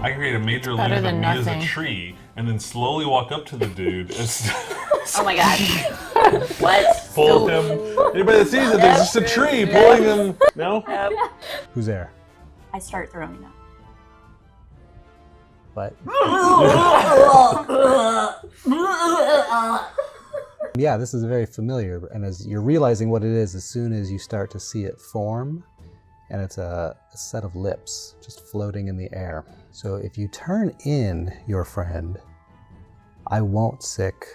I create a major illusion of me as a tree, and then slowly walk up to the dude. Oh my god. What? Pull him. Anybody that sees it, there's just a tree pulling him. No? Nope. Who's there? I start throwing them. What? Yeah, this is very familiar, and as you're realizing what it is as soon as you start to see it form, and it's a set of lips just floating in the air. So if you turn in your friend, I won't sick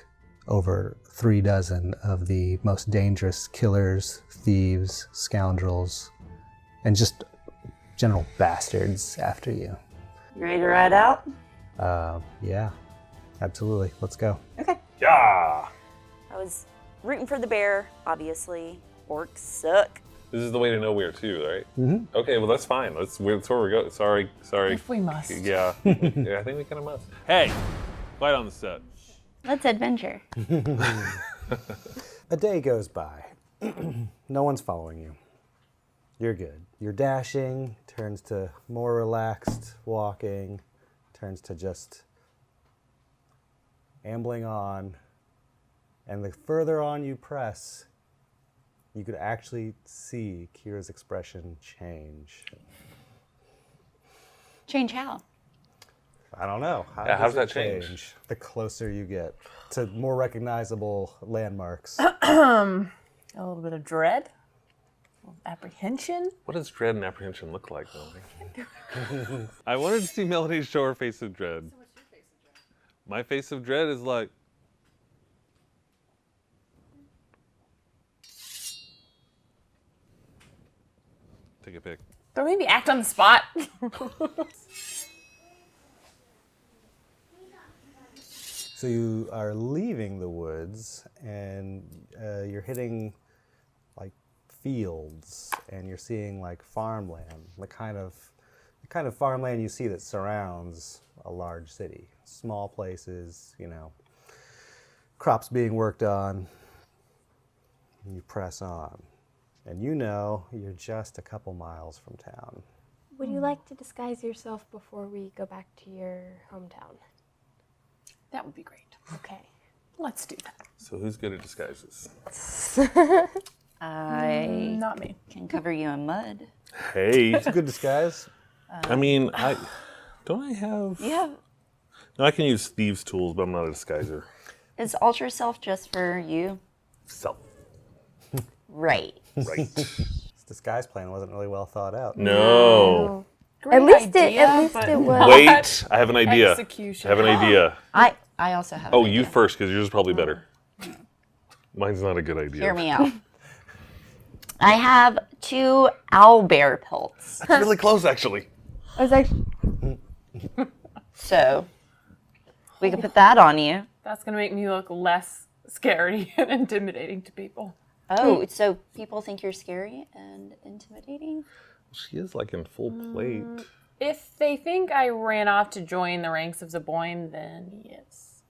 over 36 of the most dangerous killers, thieves, scoundrels, and just general bastards after you. You ready to ride out? Yeah, absolutely. Let's go. Okay. Yeah! I was rooting for the bear, obviously. Orcs suck. This is the way to nowhere too, right? Mm-hmm. Okay, well that's fine. That's where we go. Sorry. If we must. Yeah. Yeah, I think we kind of must. Hey, quiet on the set. Let's adventure. A day goes by. No one's following you. You're good. Your dashing turns to more relaxed walking, turns to just ambling on. And the further on you press, you could actually see Kira's expression change. Change how? I don't know. How does that change? The closer you get to more recognizable landmarks. A little bit of dread, a little apprehension. What does dread and apprehension look like, Melody? I wanted to see Melody show her face of dread. So what's your face of dread? My face of dread is like... Take a pic. Don't maybe act on the spot. So you are leaving the woods, and you're hitting like fields, and you're seeing like farmland, the kind of farmland you see that surrounds a large city. Small places, crops being worked on. And you press on, and you're just a couple miles from town. Would you like to disguise yourself before we go back to your hometown? That would be great. Okay. Let's do that. So who's good at disguises? I Not me. can cover you in mud. Hey. It's a good disguise. I mean, don't I have... Yeah. No, I can use thieves' tools, but I'm not a disguiser. Is Ultra Self just for you? Self. Right. Right. This disguise plan wasn't really well thought out. No. Great At least idea, it was. Wait, I have an idea. Execution. I have an idea. I also have. Oh, an you idea. first, because yours is probably better. Mine's not a good idea. Hear me out. I have 2 owlbear pelts. That's really close, actually. I was like, So we can put that on you. That's going to make me look less scary and intimidating to people. Oh, so people think you're scary and intimidating? She is like in full plate. If they think I ran off to join the ranks of Zaboim, then yes.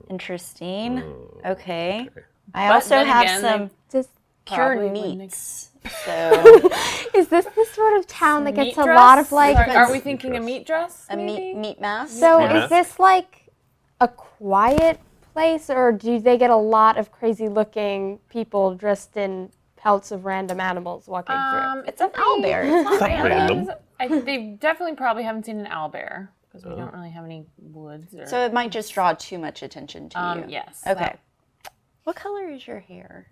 Interesting. Okay. I But also then have again, some just, cured probably wouldn't meats. So is this the sort of town that Meat gets a dress? lot of like? Are we thinking a meat dress? a maybe? meat mass. So Yeah. is this like a quiet place, or do they get a lot of crazy looking people dressed in pelts of random animals walking through? It's an owlbear. It's not Not random. random. They definitely probably haven't seen an owlbear because we don't really have any woods. Or, So it might just draw too much attention to you. yes. Okay. What color is your hair?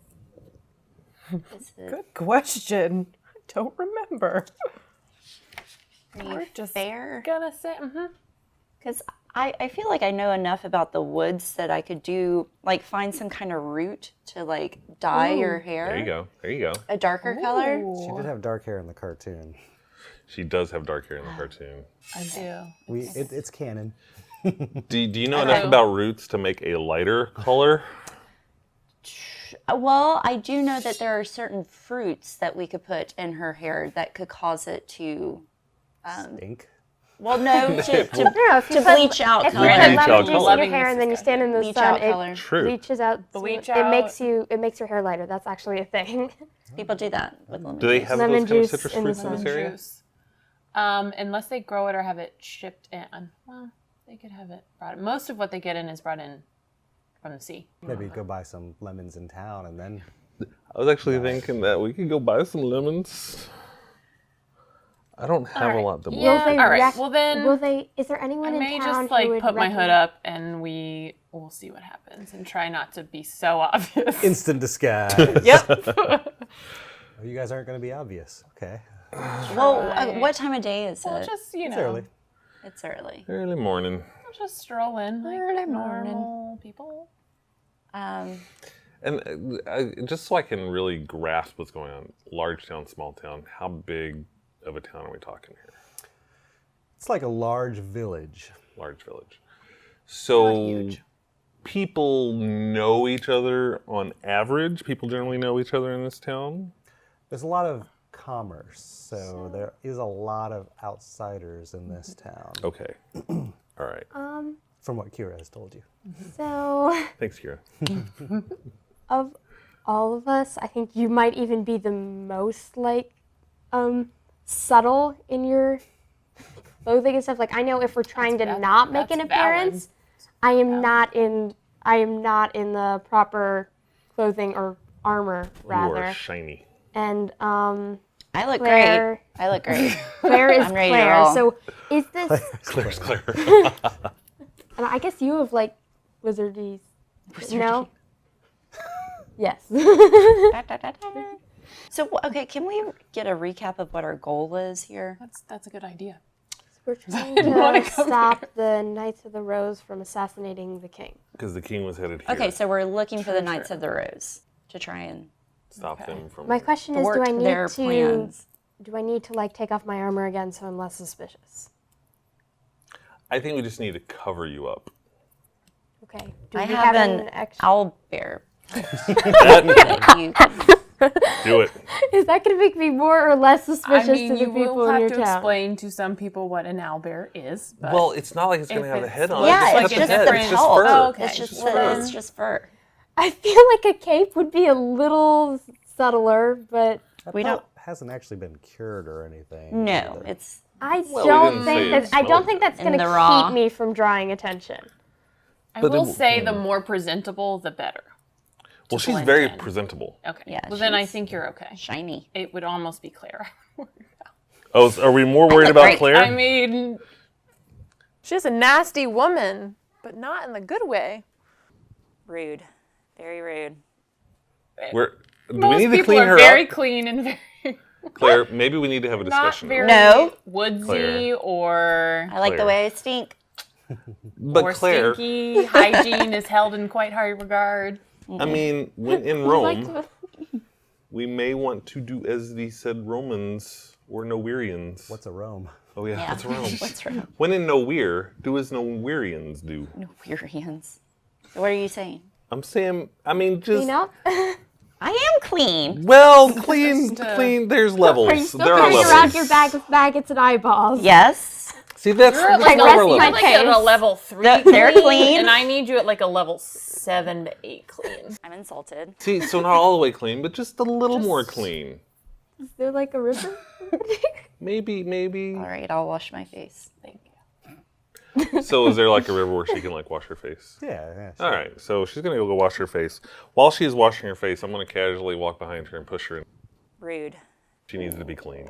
Is it, Good question. I don't remember. are you We're just fair? gonna say. Because I feel like I know enough about the woods that I could find some kind of root to dye your hair. There you go. There you go. A darker color. She did have dark hair in the cartoon. She does have dark hair in the cartoon. I do. It's canon. Do you know enough about roots to make a lighter color? Well, I do know that there are certain fruits that we could put in her hair that could cause it to, Ink. well, no, to if you put- bleach out If you color. put Bleach lemon out juice in color. your hair and then you stand in the Bleach sun, out color. it True. bleaches out. Bleach It makes your hair lighter. That's actually a thing. People do that with lemon Do they juice. have Lemon those kind of juice citrus in the fruits in this sun. area? Juice. Unless they grow it or have it shipped in. Well, they could have it brought in. Most of what they get in is brought in from the sea. Maybe go buy some lemons in town and then. I was actually thinking that we could go buy some lemons. I don't have a lot to buy. Yeah. All right. Well then, Is there anyone I in may town just who would put my hood recommend- up and we'll see what happens and try not to be so obvious. Instant disguise. Yep. Oh, you guys aren't going to be obvious. Okay. Well, what time of day is Well, it? just It's early. It's early. Early morning. we'll just stroll in like Early morning. normal people. And just so I can really grasp what's going on, large town, small town, how big of a town are we talking here? It's like a large village. Large village. So people know each other on average? People generally know each other in this town? There's a lot of commerce, so there is a lot of outsiders in this town, Okay. All right. from what Kira has told you. So, Thanks, Kira. of all of us, I think you might even be the most like subtle in your clothing and stuff. Like I know if we're trying to not make an that's appearance, I am not in the proper clothing or armor You rather. are shiny. And I look Claire- great. I look great. Claire is I'm ready to Claire. roll. So is this? Claire's Claire. And I guess you have like wizardies. No. Yes. So, okay, can we get a recap of what our goal is here? That's a good idea. We're trying wanna to come stop the Knights of the Rose from assassinating the king. Because the king was headed here. Okay, so we're looking for the Knights of the Rose to try and Stop them from... My question is, thwart their plans. do I need to like take off my armor again so I'm less suspicious? I think we just need to cover you up. Okay. Do I we have an an extra? owl bear. That- You can- do it. Is that going to make me more or less suspicious I mean, to the you people will in have your to town? explain to some people what an owlbear is. But Well, it's not like it's going to if have a it's head on like- it. yeah, It's it's just just a head. the It's just pelt. fur. Oh, okay. It's just fur. it's just fur. I feel like a cape would be a little subtler, but We don't. Hasn't actually been cured or anything. No, either. it's I Well, we don't didn't say think it that I don't smelled think that's in going the to raw. keep me from drawing attention. I But will then- say the more presentable, the better. Well, she's blend very in. presentable. Okay. Yeah, Well, then I she's- think you're okay. shiny. It would almost be Claire. Oh, so are we more worried about great. Claire? I mean, She's a nasty woman, but not in the good way. Rude, very rude. Do we most need to people clean are her very up? clean and very Claire, maybe we need to have a not discussion. very No. woodsy Claire. or I like the Claire. way I stink. But Claire, stinky. Hygiene is held in quite high regard. I mean, when in Rome, we may want to do as the said Romans or Nowerians. What's a Rome? Oh yeah, Yeah. what's Rome? What's wrong? When in Nowhere, do as Nowerians do. No weird hands. So what are you saying? I'm saying, I mean, just You know? I am clean. well, clean. There's levels. Are you still there are carrying levels. around your bag with maggots and eyeballs? Yes. See, that's You're at that's like, not rest our my level. like at a case. level 3 They're clean. and I need you at like a level 7 to 8 clean. I'm insulted. See, so not all the way clean, but just a little more clean. Is there like a river? Maybe. All right, I'll wash my face. Thank you. So is there like a river where she can like wash her face? Yeah. All right, so she's gonna go wash her face. While she's washing her face, I'm gonna casually walk behind her and push her in. Rude. She needs to be clean.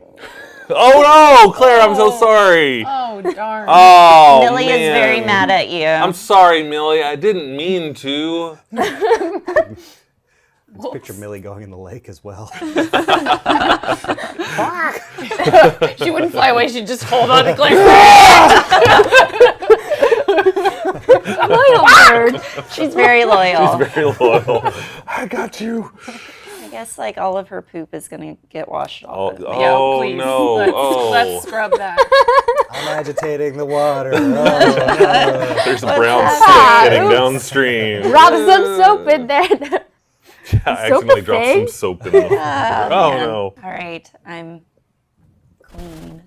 Oh no, Claire, I'm so sorry. Oh, darn. Oh, Millie is very man. mad at you. I'm sorry, Millie. I didn't mean to. Let's picture Millie going in the lake as well. She wouldn't fly away. She'd just hold on to Claire. Loyal bird. She's very loyal. Very loyal. I got you. I guess like all of her poop is gonna get washed Oh, off. of me. Yeah, oh please. no. Let's scrub that. I'm agitating the water. Oh, no. There's a brown that? stick getting Oops. downstream. Drop some soap in there. I accidentally dropped some thing? soap in the Oh man. no. All right, I'm clean.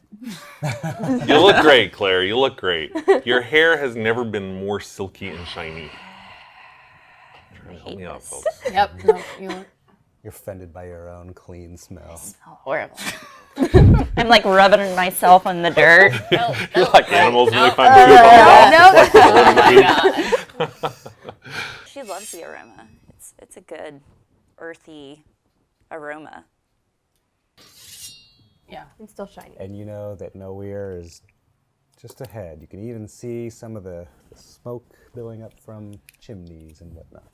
You look great, Claire. You look great. Your hair has never been more silky and shiny. Try to help me out, folks. Yep. No, you look You're offended by your own clean smell. Smell horrible. I'm like rubbing myself on the dirt. You're like animals when they find food. She loves the aroma. It's a good earthy aroma. Yeah. And still shiny. And you know that nowhere is just ahead. You can even see some of the smoke billowing up from chimneys and whatnot.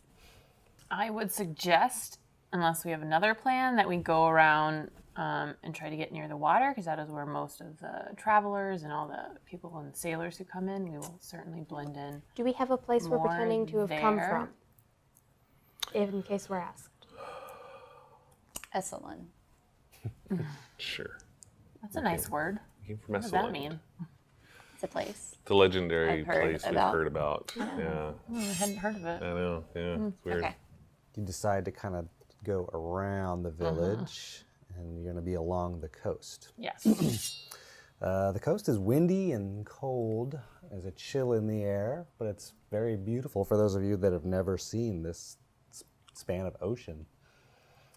I would suggest, unless we have another plan, that we go around and try to get near the water, because that is where most of the travelers and all the people and sailors who come in, we will certainly blend in. Do we have a place we're More pretending to have come there. from? In case we're asked. Escalation. Sure. That's a nice word. Came from What does that Escalation. mean? It's a place. The legendary I've heard place about. we've heard about. Yeah. I hadn't heard of it. I know. Yeah. It's weird. Okay. You decide to kind of go around the village, and you're going to be along the coast. Yes. The coast is windy and cold. There's a chill in the air, but it's very beautiful for those of you that have never seen this span of ocean.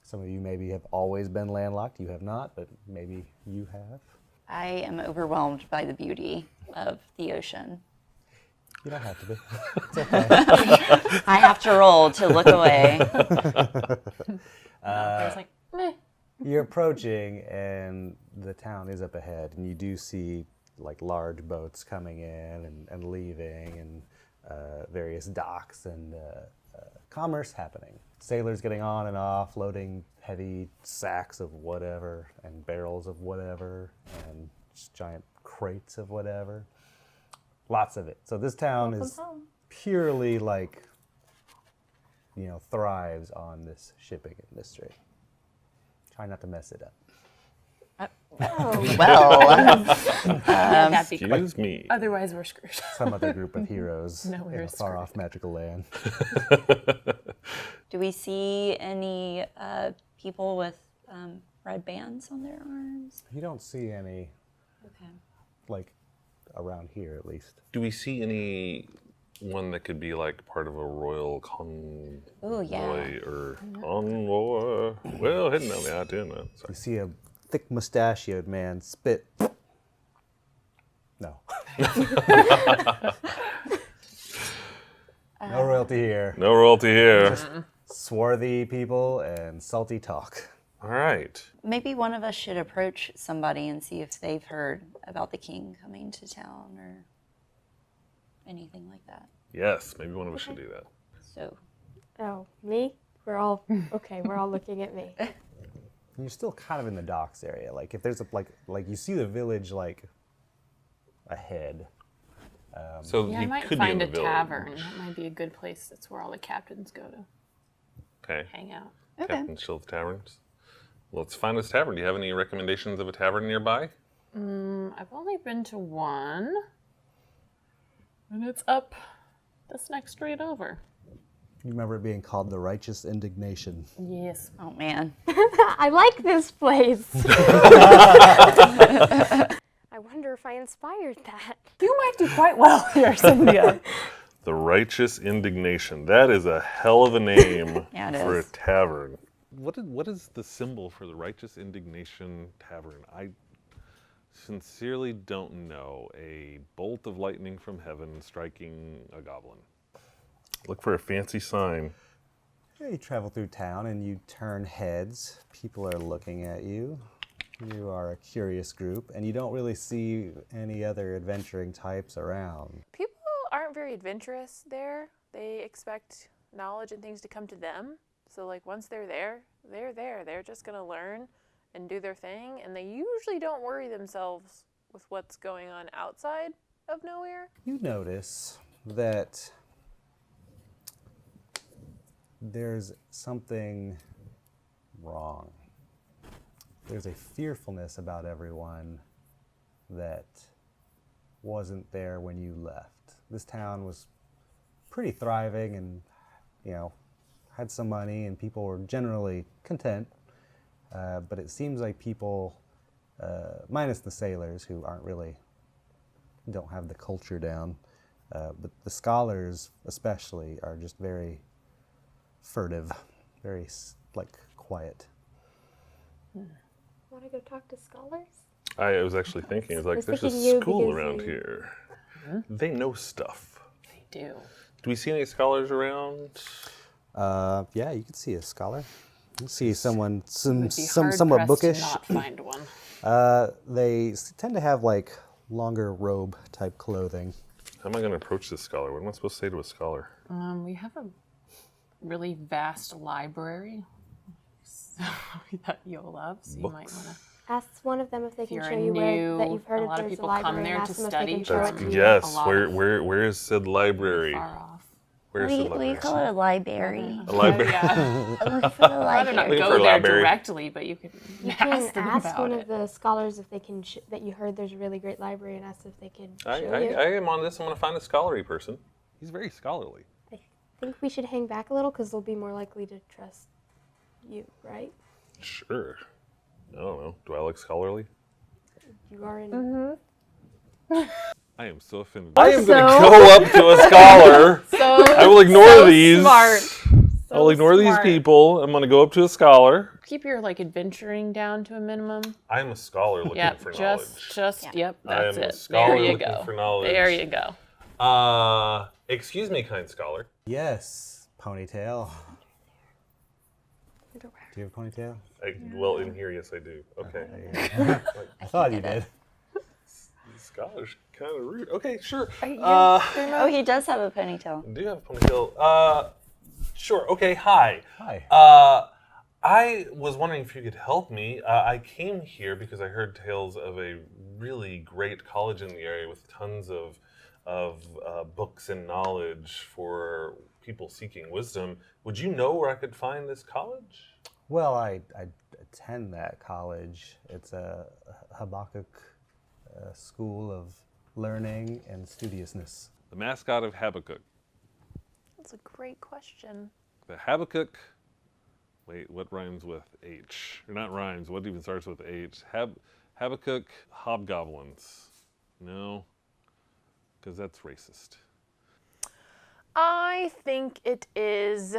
Some of you maybe have always been landlocked. You have not, but maybe you have. I am overwhelmed by the beauty of the ocean. You don't have to be. I have to roll to look away. There's like, meh. You're approaching, and the town is up ahead, and you do see like large boats coming in and leaving, and various docks and commerce happening. Sailors getting on and off, loading heavy sacks of whatever, and barrels of whatever, and just giant crates of whatever. Lots of it. So this town is purely like, thrives on this shipping industry. Try not to mess it up. Well, That'd be quick. Excuse me. Otherwise, we're screwed. Some other group of heroes No, we're in a far-off magical land. do we see any people with red bands on their arms? You don't see any, Okay. like, around here at least. Do we see any one that could be like part of a royal convoy Oh yeah. or envoy? Well, heading down the I-10. You Sorry. see a thick mustachioed man spit. No. No royalty here. No royalty here. Swarthy people and salty talk. All right. Maybe one of us should approach somebody and see if they've heard about the king coming to town or anything like that. Yes, maybe one of us should do that. So, Oh, me? We're all okay. We're all looking at me. And you're still kind of in the docks area. Like if there's a like you see the village like ahead. So Yeah, I he might could be in find the a village. tavern. That might be a good place. That's where all the captains go to Okay. hang out. okay. Captain Shil's Taverns. Well, let's find this tavern. Do you have any recommendations of a tavern nearby? I've only been to one, and it's up this next street over. You remember it being called the Righteous Indignation. Yes. Oh man. I like this place. I wonder if I inspired that. You might do quite well here, Cynthia. The Righteous Indignation. That is a hell of a name Yeah, it for is. a tavern. What is the symbol for the Righteous Indignation Tavern? I sincerely don't know. A bolt of lightning from heaven striking a goblin. Look for a fancy sign. Yeah, you travel through town and you turn heads. People are looking at you. You are a curious group, and you don't really see any other adventuring types around. People aren't very adventurous there. They expect knowledge and things to come to them. So like once they're there, they're there. They're just gonna learn and do their thing, and they usually don't worry themselves with what's going on outside of nowhere. You notice that there's something wrong. There's a fearfulness about everyone that wasn't there when you left. This town was pretty thriving and, had some money and people were generally content. But it seems like people, minus the sailors who don't have the culture down, but the scholars especially are just very furtive, very quiet. Want to go talk to scholars? I was actually thinking, it's like, was there's a thinking you school because around they- here. They know stuff. They do. Do we see any scholars around? Yeah, you can see a scholar. You see someone, It would be somewhat hard-pressed bookish. to not find one. They tend to have like longer robe type clothing. How am I going to approach this scholar? What am I supposed to say to a scholar? We have a really vast library so, that you'll love, so you might want to. Ask one of them if they can you're show you where that new- you've heard a of lot of there's a people come library. there and to ask them study if they can show from- it to you. Yes. a lot Where is said library? Far off. Where is said We library? call it a library. A library. Yeah. Look for the I don't know, library. Looking go for a there library. directly, but you can You can ask them ask about one it. of the scholars if they can that you heard there's a really great library and ask if they could show you. I am on this. I'm going to find a scholarly person. He's very scholarly. I think we should hang back a little because they'll be more likely to trust you, right? Sure. I don't know. Do I like scholarly? You are in. I am so offended. I am going to go up to a scholar. So I will ignore so these. Smart. I'll ignore these smart. people. I'm going to go up to a scholar. Keep your adventuring down to a minimum. I am a scholar looking Yep, for knowledge. yep, I that's am a it. scholar There you looking go. for knowledge. There you go. Excuse me, kind scholar. Yes, ponytail. Do you have a ponytail? Well, in here, yes, I do. Okay. I thought you did. These scholars are kind of rude. Okay, sure. Oh, he does have a ponytail. Do you have a ponytail? Sure. Okay. Hi. Hi. I was wondering if you could help me. I came here because I heard tales of a really great college in the area with tons of books and knowledge for people seeking wisdom. Would you know where I could find this college? Well, I attend that college. It's a Habakkuk school of learning and studiousness. The mascot of Habakkuk. That's a great question. The Habakkuk. Wait, what rhymes with H? Or not rhymes. What even starts with H? Habakkuk hobgoblins. No, because that's racist. I think it is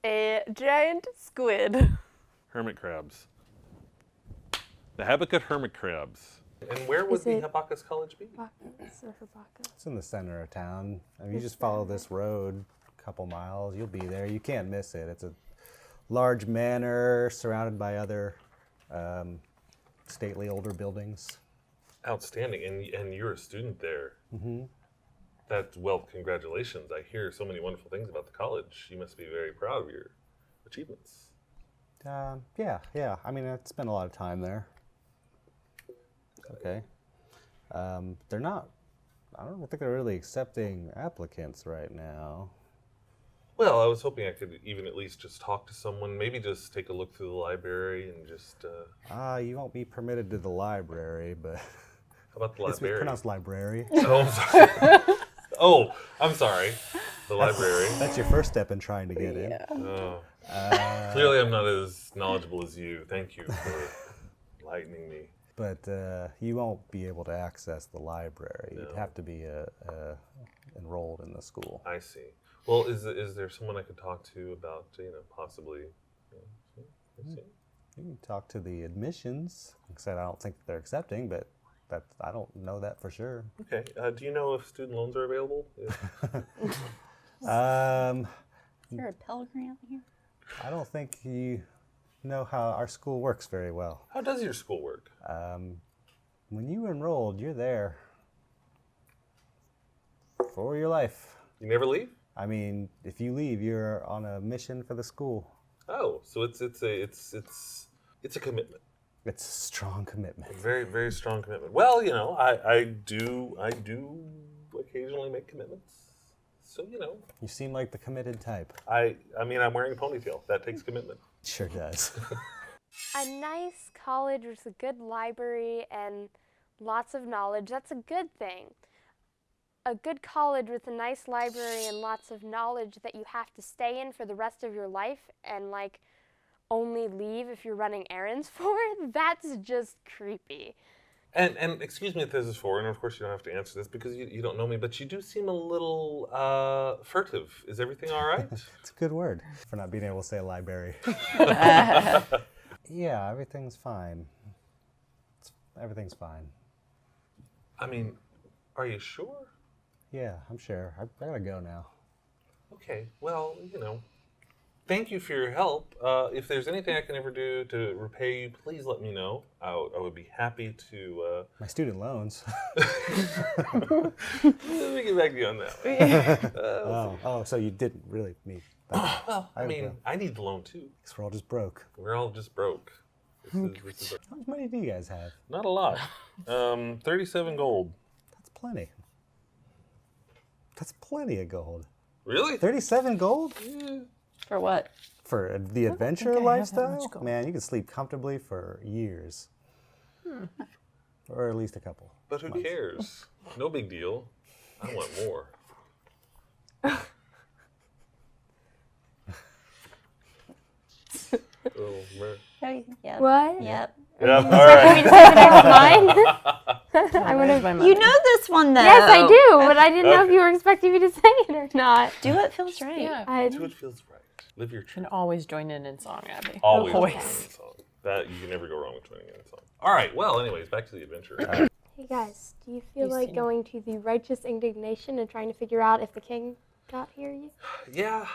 a giant squid. Hermit crabs. The Habakkuk hermit crabs. And where would Is the it- Habakkuk College be? It's in the center of town. I mean, you just follow this road a couple miles, you'll be there. You can't miss it. It's a large manor surrounded by other stately older buildings. Outstanding. And you're a student there. Mm-hmm. Well, congratulations. I hear so many wonderful things about the college. You must be very proud of your achievements. Yeah. I mean, I spent a lot of time there. Okay. They're not, I don't think they're really accepting applicants right now. Well, I was hoping I could even at least just talk to someone, maybe just take a look through the library and just, You won't be permitted to the library, but how about the it's library? pronounced library. Oh, I'm sorry. Oh, I'm sorry. The library. That's your first step in trying to get in. Oh. Clearly I'm not as knowledgeable as you. Thank you for enlightening me. But you won't be able to access the library. No. You'd have to be enrolled in the school. I see. Well, is there someone I could talk to about, possibly? I see. You can talk to the admissions. Like I said, I don't think they're accepting, but I don't know that for sure. Okay. Do you know if student loans are available? Um, Is there a Pellegrin out here? I don't think you know how our school works very well. How does your school work? When you enrolled, you're there for your life. You never leave? I mean, if you leave, you're on a mission for the school. Oh, so it's a commitment. It's a strong commitment. A very, very strong commitment. Well, I do occasionally make commitments. So, You seem like the committed type. I mean, I'm wearing a ponytail. That takes commitment. Sure does. A nice college with a good library and lots of knowledge, that's a good thing. A good college with a nice library and lots of knowledge that you have to stay in for the rest of your life and only leave if you're running errands for, that's just creepy. And excuse me if this is foreign, and of course you don't have to answer this because you don't know me, but you do seem a little furtive. Is everything all right? It's a good word for not being able to say library. Yeah, everything's fine. Everything's fine. I mean, are you sure? Yeah, I'm sure. I gotta go now. Okay, well, thank you for your help. If there's anything I can ever do to repay you, please let me know. I would be happy to... My student loans. Let me get back to you on that one. Oh, so you didn't really need that. Well, I mean, I need the loan too. Because we're all just broke. We're all just broke. This is How much money do you guys have? not a lot. 37 gold. That's plenty. That's plenty of gold. Really? 37 gold? For what? For the adventure I have that lifestyle? much gold. Man, you can sleep comfortably for years. Or at least a couple. But who cares? No big deal. I want more. Oh, man. Oh, yeah. What? Yep. Yeah, all Want right. me to say the name of mine? I'm gonna. You know this one though. Yes, I do, but I didn't know if you were expecting me to say it or not. Do what feels right. Yeah. Do what feels right. Live your And truth. always join in song, Abby. Always. Always. join in the song. That you can never go wrong with joining in a song. All right. Well, anyways, back to the adventure. Hey guys, do you feel Hey, like Stina. going to the righteous indignation and trying to figure out if the king got here yet? Yeah,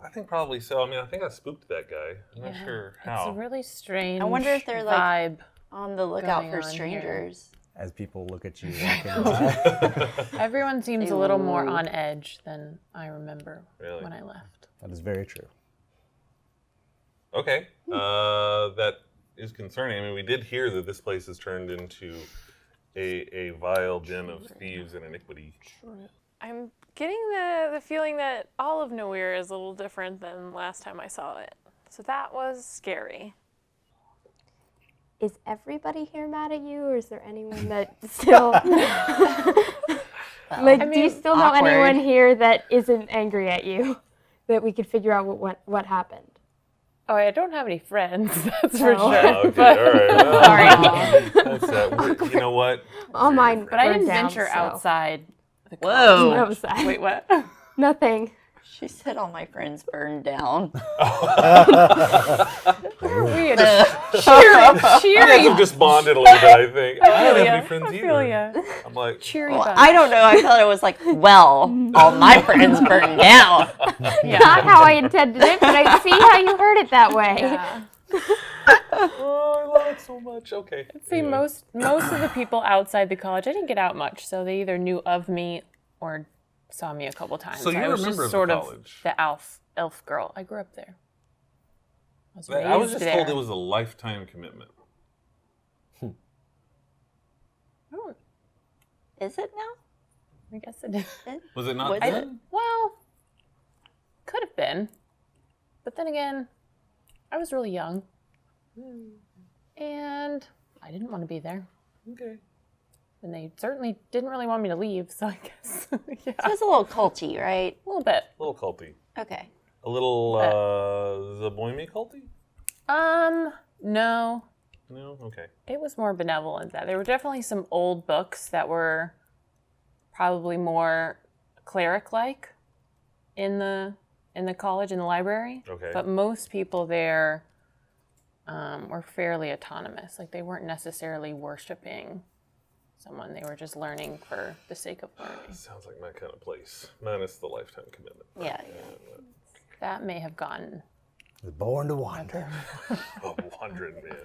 I think probably so. I mean, I think I spooked that guy. I'm not sure how. It's a really strange wonder if they're, like, vibe. On the lookout Going for on here. strangers. As people look at you walking by. Everyone seems a little more on edge than I remember Really? when I left. That is very true. Okay. That is concerning. I mean, we did hear that this place has turned into a vile den of thieves and iniquity. I'm getting the feeling that all of Nowhere is a little different than last time I saw it. So that was scary. Is everybody here mad at you, or is there anyone that still like? Do you still know awkward. anyone here that isn't angry at you? That we could figure out what happened. Oh, I don't have any friends, that's for Oh. sure. Okay, all right. Well, Sorry. that's you know what? All mine, But I burned didn't down, venture so. outside the Whoa. No side. Wait, what? Nothing. She said all my friends burned down. We had a cheery, You guys have just bonded a little bit, I think. I don't have ya. any friends I either. feel ya. I'm like, cheery Well, bunch. I don't know. I thought it was like, well, all my friends burned down. Not how I intended it, but I see how you heard it that way. Yeah. oh, I love it so much. Okay. See, most of the people outside the college, I didn't get out much, so they either knew of me or saw me a couple times. So you're I was a member just of the sort college. of the elf girl. I grew up there. I was raised just told there. it was a lifetime commitment. Oh, Is it now? I guess it is. Was it not Was then? it? Well, could have been, but then again, I was really young, and I didn't want to be there. Okay. And they certainly didn't really want me to leave, so I guess, yeah, It was a little culty, right? a little bit. A little culty. Okay. A little Zaboimi culty? No. No? Okay. It was more benevolent. That there were definitely some old books that were probably more cleric-like in the college, in the library. Okay. But most people there were fairly autonomous. Like they weren't necessarily worshiping someone. They were just learning for the sake of learning. Sounds like my kind of place. Minus the lifetime commitment. Yeah. That may have gone. Was born to wander. Oh, wandering man.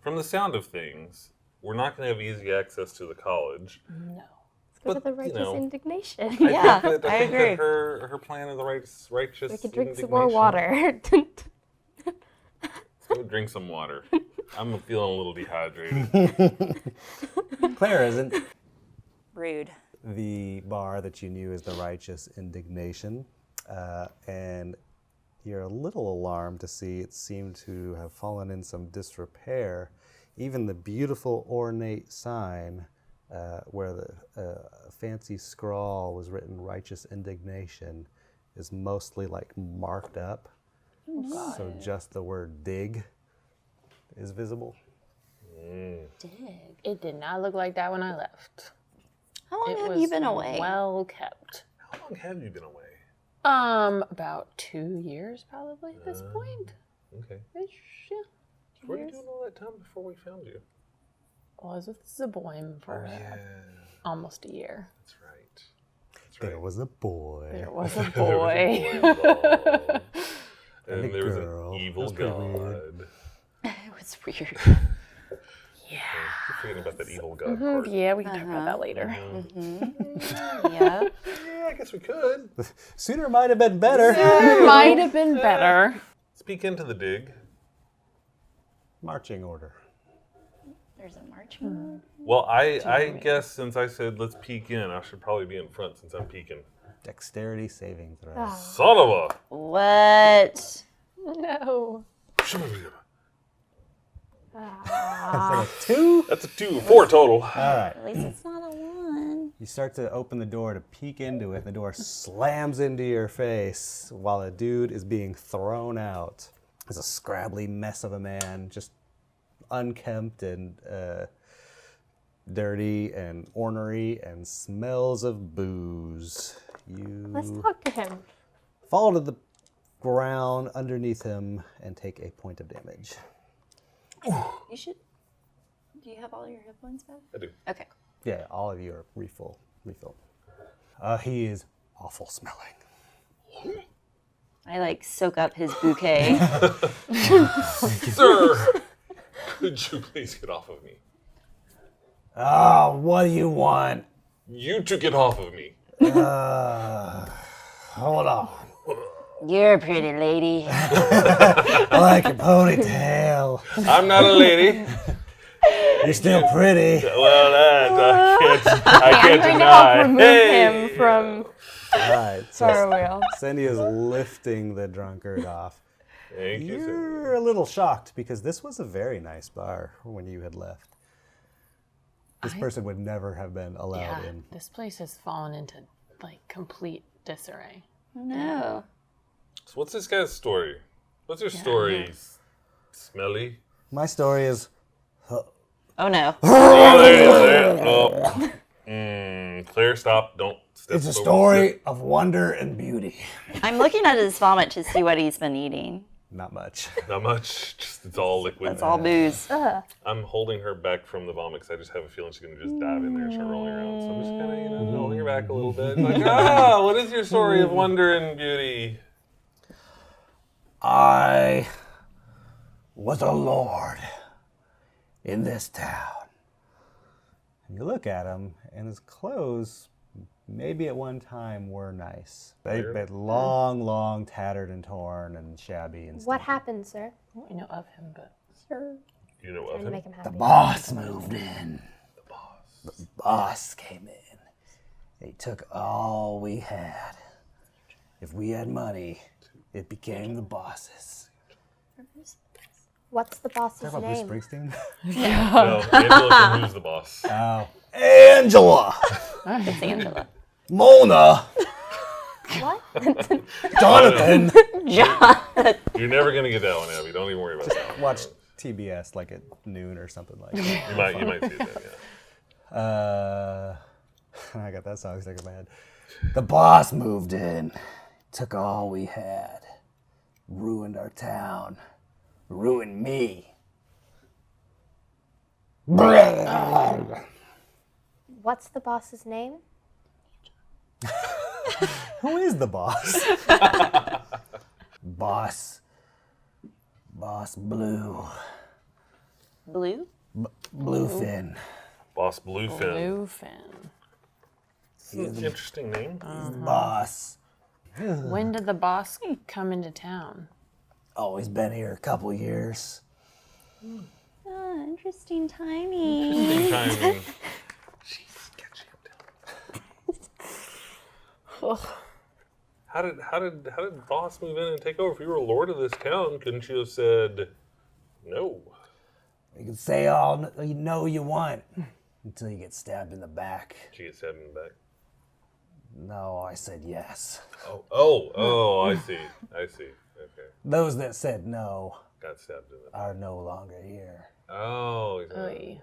From the sound of things, we're not going to have easy access to the college. No. Go to But, the you righteous know, indignation. Yeah, I think I that agree. her plan of the righteous We could drink some more indignation- water. Let's go drink some water. I'm feeling a little dehydrated. Claire isn't. Rude. The bar that you knew as the righteous indignation, and you're a little alarmed to see it seemed to have fallen in some disrepair. Even the beautiful ornate sign where the fancy scrawl was written righteous indignation is mostly like marked up. So just the word dig is visible. It did not look like that when I left. How long It have was you been away? well kept. How long have you been away? About 2 years probably at this point. Okay. Ish, yeah. What were you doing all that time before we found you? Well, I was with Zaboim for almost a year. That's right. There was a boy. There was a There was boy. a boy involved. And And a there was girl. an evil That's pretty weird. god. It was weird. You're forgetting about that evil god part. Yeah, we can talk about that later. Yeah. Yeah, I guess we could. Sooner might have been better. Might have been better. Speak into the dig. Marching order. There's a marching. Well, I guess since I said let's peek in, I should probably be in front since I'm peeking. Dexterity saving throw. Son of a! What? No. That's a 2? That's a 2, 4 total. All right. At least it's not a 1. You start to open the door to peek into it, and the door slams into your face while a dude is being thrown out. It's a scrabbly mess of a man, just unkempt and dirty and ornery and smells of booze. Let's You talk to him. fall to the ground underneath him and take a point of damage. You should. Do you have all your hit points back? I do. Okay. Yeah, all of you are refilled. He is awful smelling. I like soak up his bouquet. Sir! Could you please get off of me? Oh, what do you want? You two get off of me. Hold on. You're a pretty lady. I like your ponytail. I'm not a lady. You're still pretty. Well, that I can't I'm going to help deny. remove Hey! him from All right, so Farwell. Cindy is lifting the drunkard off. Thank you, sir. You're a little shocked because this was a very nice bar when you had left. This person would never have been allowed Yeah, in. this place has fallen into like complete disarray. Oh, no. So what's this guy's story? What's your story? Smelly? My story is Oh, no. Oh, there it is. Oh. Claire, stop. Don't step it's a over. story of wonder and beauty. I'm looking at his vomit to see what he's been eating. Not much. Not much. Just it's all liquid. That's all booze. I'm holding her back from the vomit because I just have a feeling she's going to just dive in there and start rolling around. So I'm just kind of, holding her back a little bit. Like, what is your story of wonder and beauty? I was a lord in this town. And you look at him, and his clothes, maybe at one time, were nice. They've been long, tattered and torn and shabby and What stuff. happened, sir? I know of him, but You know of Trying to him? make him happy. Boss moved in. The boss came in. He took all we had. If we had money, it became the boss's. What's the boss's Bruce name? Springsteen? No, Angela from Who's the Boss. Oh. Angela! It's Angela. Mona! What? Jonathan! You're never going to get that one, Abby. Don't even worry about that one. Watch TBS like at noon or something like that. You might see it then, yeah. I got that song stuck in my head. The boss moved in, took all we had, ruined our town, ruined me. What's the boss's name? Who is the boss? Boss Blue. Blue? Bluefin. Boss Bluefin. Bluefin. Interesting name. Boss. When did the boss come into town? Always been here a couple years. Oh, interesting timing. Interesting timing. Jeez, catch him down. How did Boss move in and take over? If you were a lord of this town, couldn't you have said no? You can say all you know you want until you get stabbed in the back. Did you get stabbed in the back? No, I said yes. Oh, I see. Okay. Those that said no Got stabbed in the back. are no longer here. Oh, he's Oy.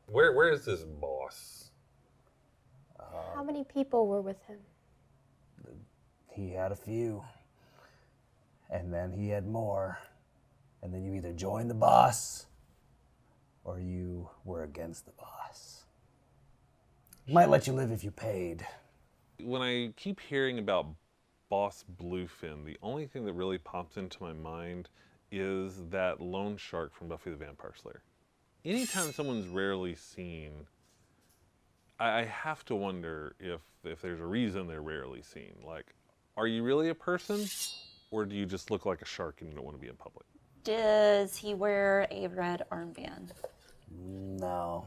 Where is this boss? How many people were with him? He had a few. And then he had more. and then you either join the boss or you were against the boss. Might let you live if you paid. When I keep hearing about Boss Bluefin, the only thing that really pops into my mind is that lone shark from Buffy the Vampire Slayer. Anytime someone's rarely seen, I have to wonder if there's a reason they're rarely seen. Like, are you really a person, or do you just look like a shark and you don't want to be in public? Does he wear a red armband? No.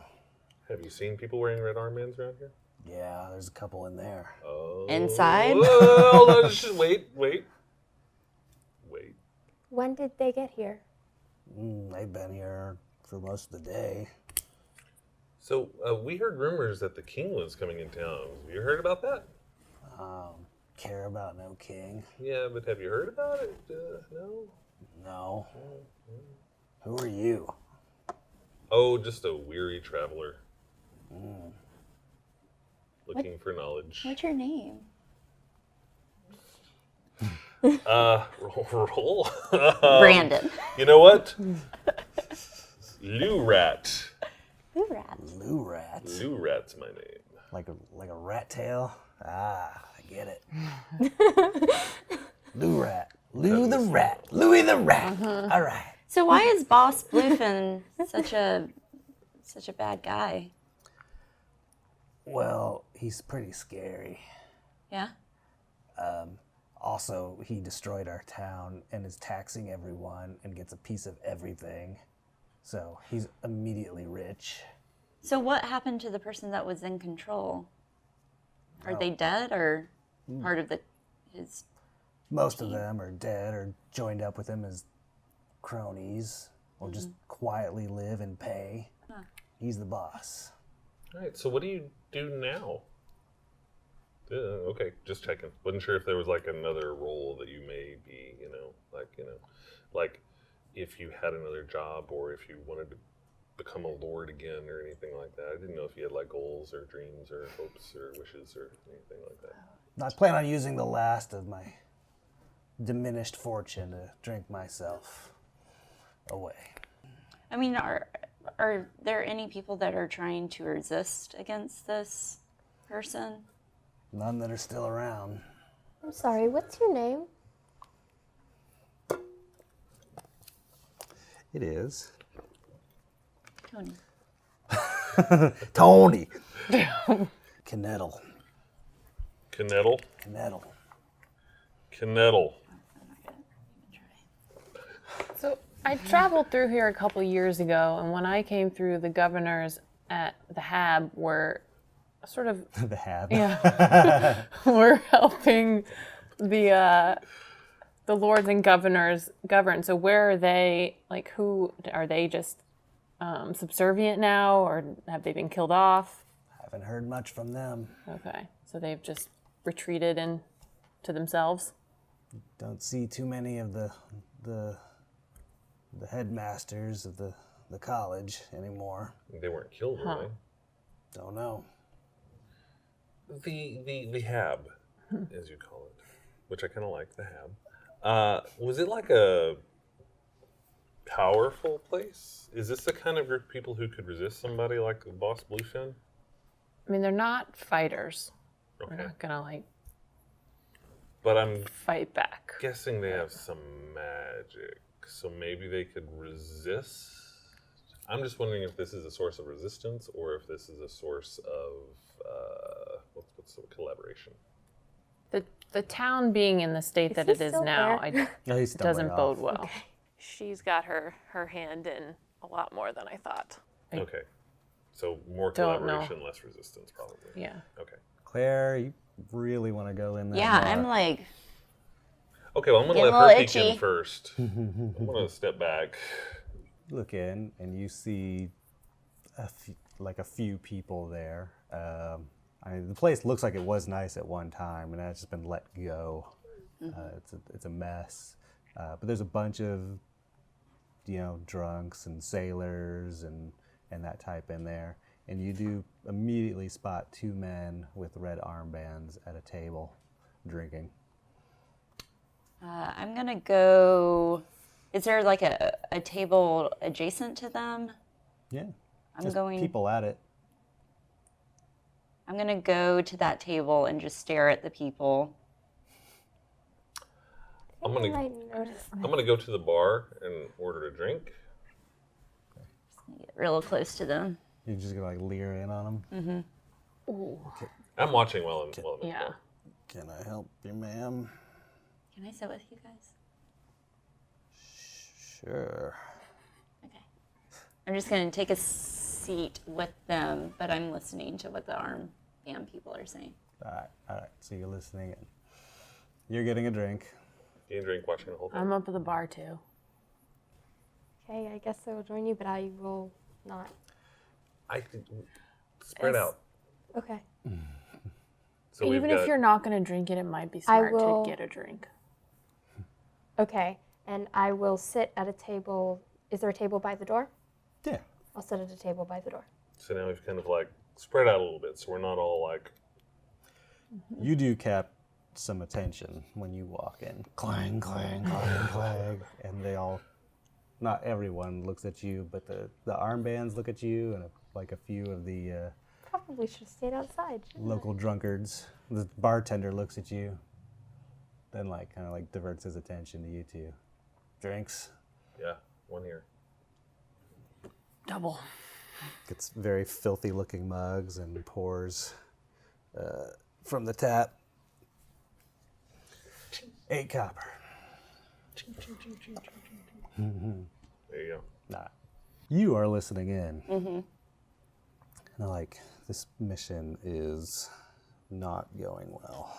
Have you seen people wearing red armbands around here? Yeah, there's a couple in there. Oh. Inside? Whoa, hold on, wait. When did they get here? They've been here for most of the day. So, we heard rumors that the king was coming in town. Have you heard about that? Care about no king? Yeah, but have you heard about it? No? No. Who are you? Oh, just a weary traveler. Looking for knowledge. What's your name? Roll. Brandon. You know what? Lou Rat. Who rat? Lou Rat. Lou Rat's my name. Like a rat tail? Ah, I get it. Lou Rat. Lou the Rat. Louie the Rat. All right. So why is Boss Bluefin such a bad guy? Well, he's pretty scary. Yeah? Also, he destroyed our town and is taxing everyone and gets a piece of everything. So he's immediately rich. So what happened to the person that was in control? Are they dead or part of his... Most of them are dead or joined up with him as cronies or just quietly live and pay. He's the boss. All right, so what do you do now? Okay, just checking. Wasn't sure if there was like another role that you may be, like if you had another job or if you wanted to become a lord again or anything like that. I didn't know if you had like goals or dreams or hopes or wishes or anything like that. I plan on using the last of my diminished fortune to drink myself away. I mean, are there any people that are trying to resist against this person? None that are still around. I'm sorry, what's your name? It is. Tony. Tony! Knettle. Knettle? Knettle. Knettle. So I traveled through here a couple years ago, and when I came through, the governors at the Hab were sort of The Hab. yeah, were helping the lords and governors govern. So where are they? Like, who are they? Just subservient now, or have they been killed off? Haven't heard much from them. Okay, so they've just retreated into themselves. Don't see too many of the headmasters of the college anymore. They weren't killed, were Don't know. they? The Hab, as you call it, which I kind of like, the Hab. Was it like a powerful place? Is this the kind of group of people who could resist somebody like the Boss Bluefin? I mean, they're not fighters. Okay. They're not gonna But I'm fight back. guessing they have some magic, so maybe they could resist. I'm just wondering if this is a source of resistance or if this is a source of what's the collaboration. The town being in the state that he it is still now, there? No, he's stumbling doesn't bode off. well. She's got her hand in a lot more than I thought. Okay, so more Don't know. collaboration, less resistance, probably. Yeah. Okay. Claire, you really want to go in there? Yeah, I'm like, Okay, well, I'm gonna Get a let her little peek in itchy. first. I'm gonna step back. Look in and you see a few people there. I mean, the place looks like it was nice at one time, and that's just been let go. It's a mess. But there's a bunch of drunks and sailors and that type in there, and you do immediately spot two men with red armbands at a table drinking. I'm gonna go Is there like a table adjacent to them? Yeah. I'm Just going. people at it. I'm gonna go to that table and just stare at the people. I'm I gonna might notice. I'm gonna go to the bar and order a drink. Get real close to them. You're just gonna like leer in on them. I'm watching while I'm at the Yeah. bar. Can I help you, ma'am? Can I sit with you guys? Sure. Okay. I'm just gonna take a seat with them, but I'm listening to what the armband people are saying. All right. So you're listening in. You're getting a drink. Getting a drink, watching the whole thing. I'm up at the bar too. Okay, I guess I will join you, but I will not. I think spread out. Okay. So we've Even got, if you're not going to drink it, it might be smart will- to get a drink. Okay, and I will sit at a table. Is there a table by the door? Yeah. I'll sit at a table by the door. so now we've kind of like spread out a little bit, so we're not all like. You do cap some attention when you walk in. Clang, clang, clang, clang. And they all, not everyone looks at you, but the armbands look at you, and like a few of the Probably should have stayed outside. shouldn't I? local drunkards. The bartender looks at you, then like kind of like diverts his attention to you two. Drinks. Yeah, one here. Double. Gets very filthy looking mugs and pours from the tap. 8 copper. There you go. Nah. You are listening in. And they're like, this mission is not going well.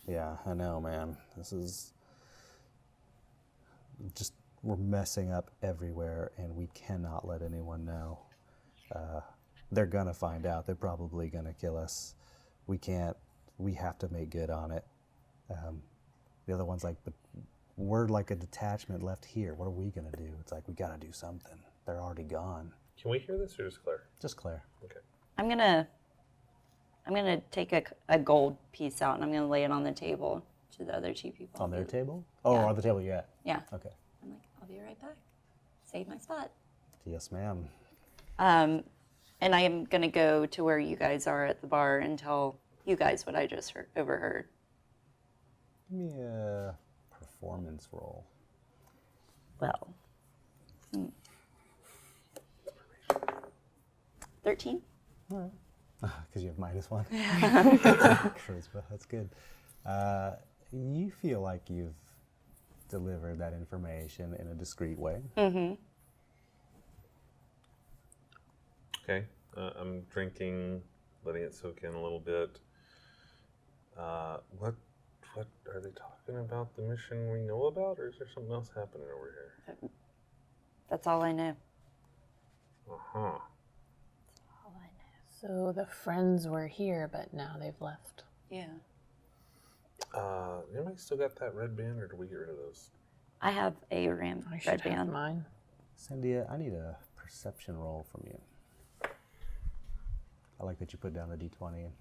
Yeah, I know, man. This is just, we're messing up everywhere, and we cannot let anyone know. They're gonna find out. They're probably gonna kill us. We have to make good on it. The other one's like, but we're like a detachment left here. What are we gonna do? It's like, we gotta do something. They're already gone. Can we hear this or just Claire? Just Claire. Okay. I'm gonna take a gold piece out and I'm gonna lay it on the table to the other two people. On their table? Oh, Yeah. on the table you're at. Yeah. Okay. I'm like, I'll be right back. Save my spot. Yes, ma'am. And I am gonna go to where you guys are at the bar and tell you guys what I just overheard. Give me a performance roll. Well, 13. Because you have -1. Charisma, that's good. You feel like you've delivered that information in a discreet way. Okay. I'm drinking, letting it soak in a little bit. What are they talking about? The mission we know about, or is there something else happening over here? That's all I know. Uh-huh. So the friends were here, but now they've left. Yeah. Anybody still got that red band, or do we get rid of those? I have a I red should have band. mine. Cynthia, I need a perception roll from you. I like that you put down the d20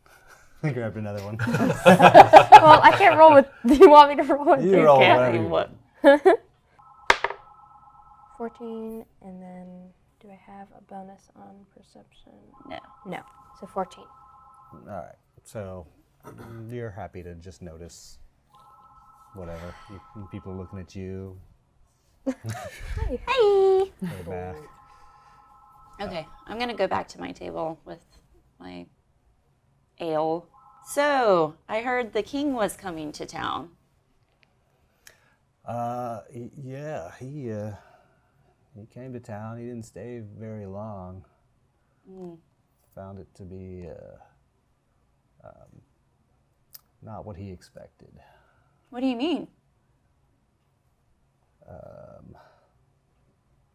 and grabbed another one. Well, I can't roll with. Do you want me to roll with? You roll Can't whatever be you what? want. 14, and then do I have a bonus on perception? No. No. So 14. All right. So you're happy to just notice whatever. People are looking at you. Hey. They're back. Okay, I'm gonna go back to my table with my ale. So I heard the king was coming to town. Yeah, he came to town. He didn't stay very long. Found it to be not what he expected. What do you mean?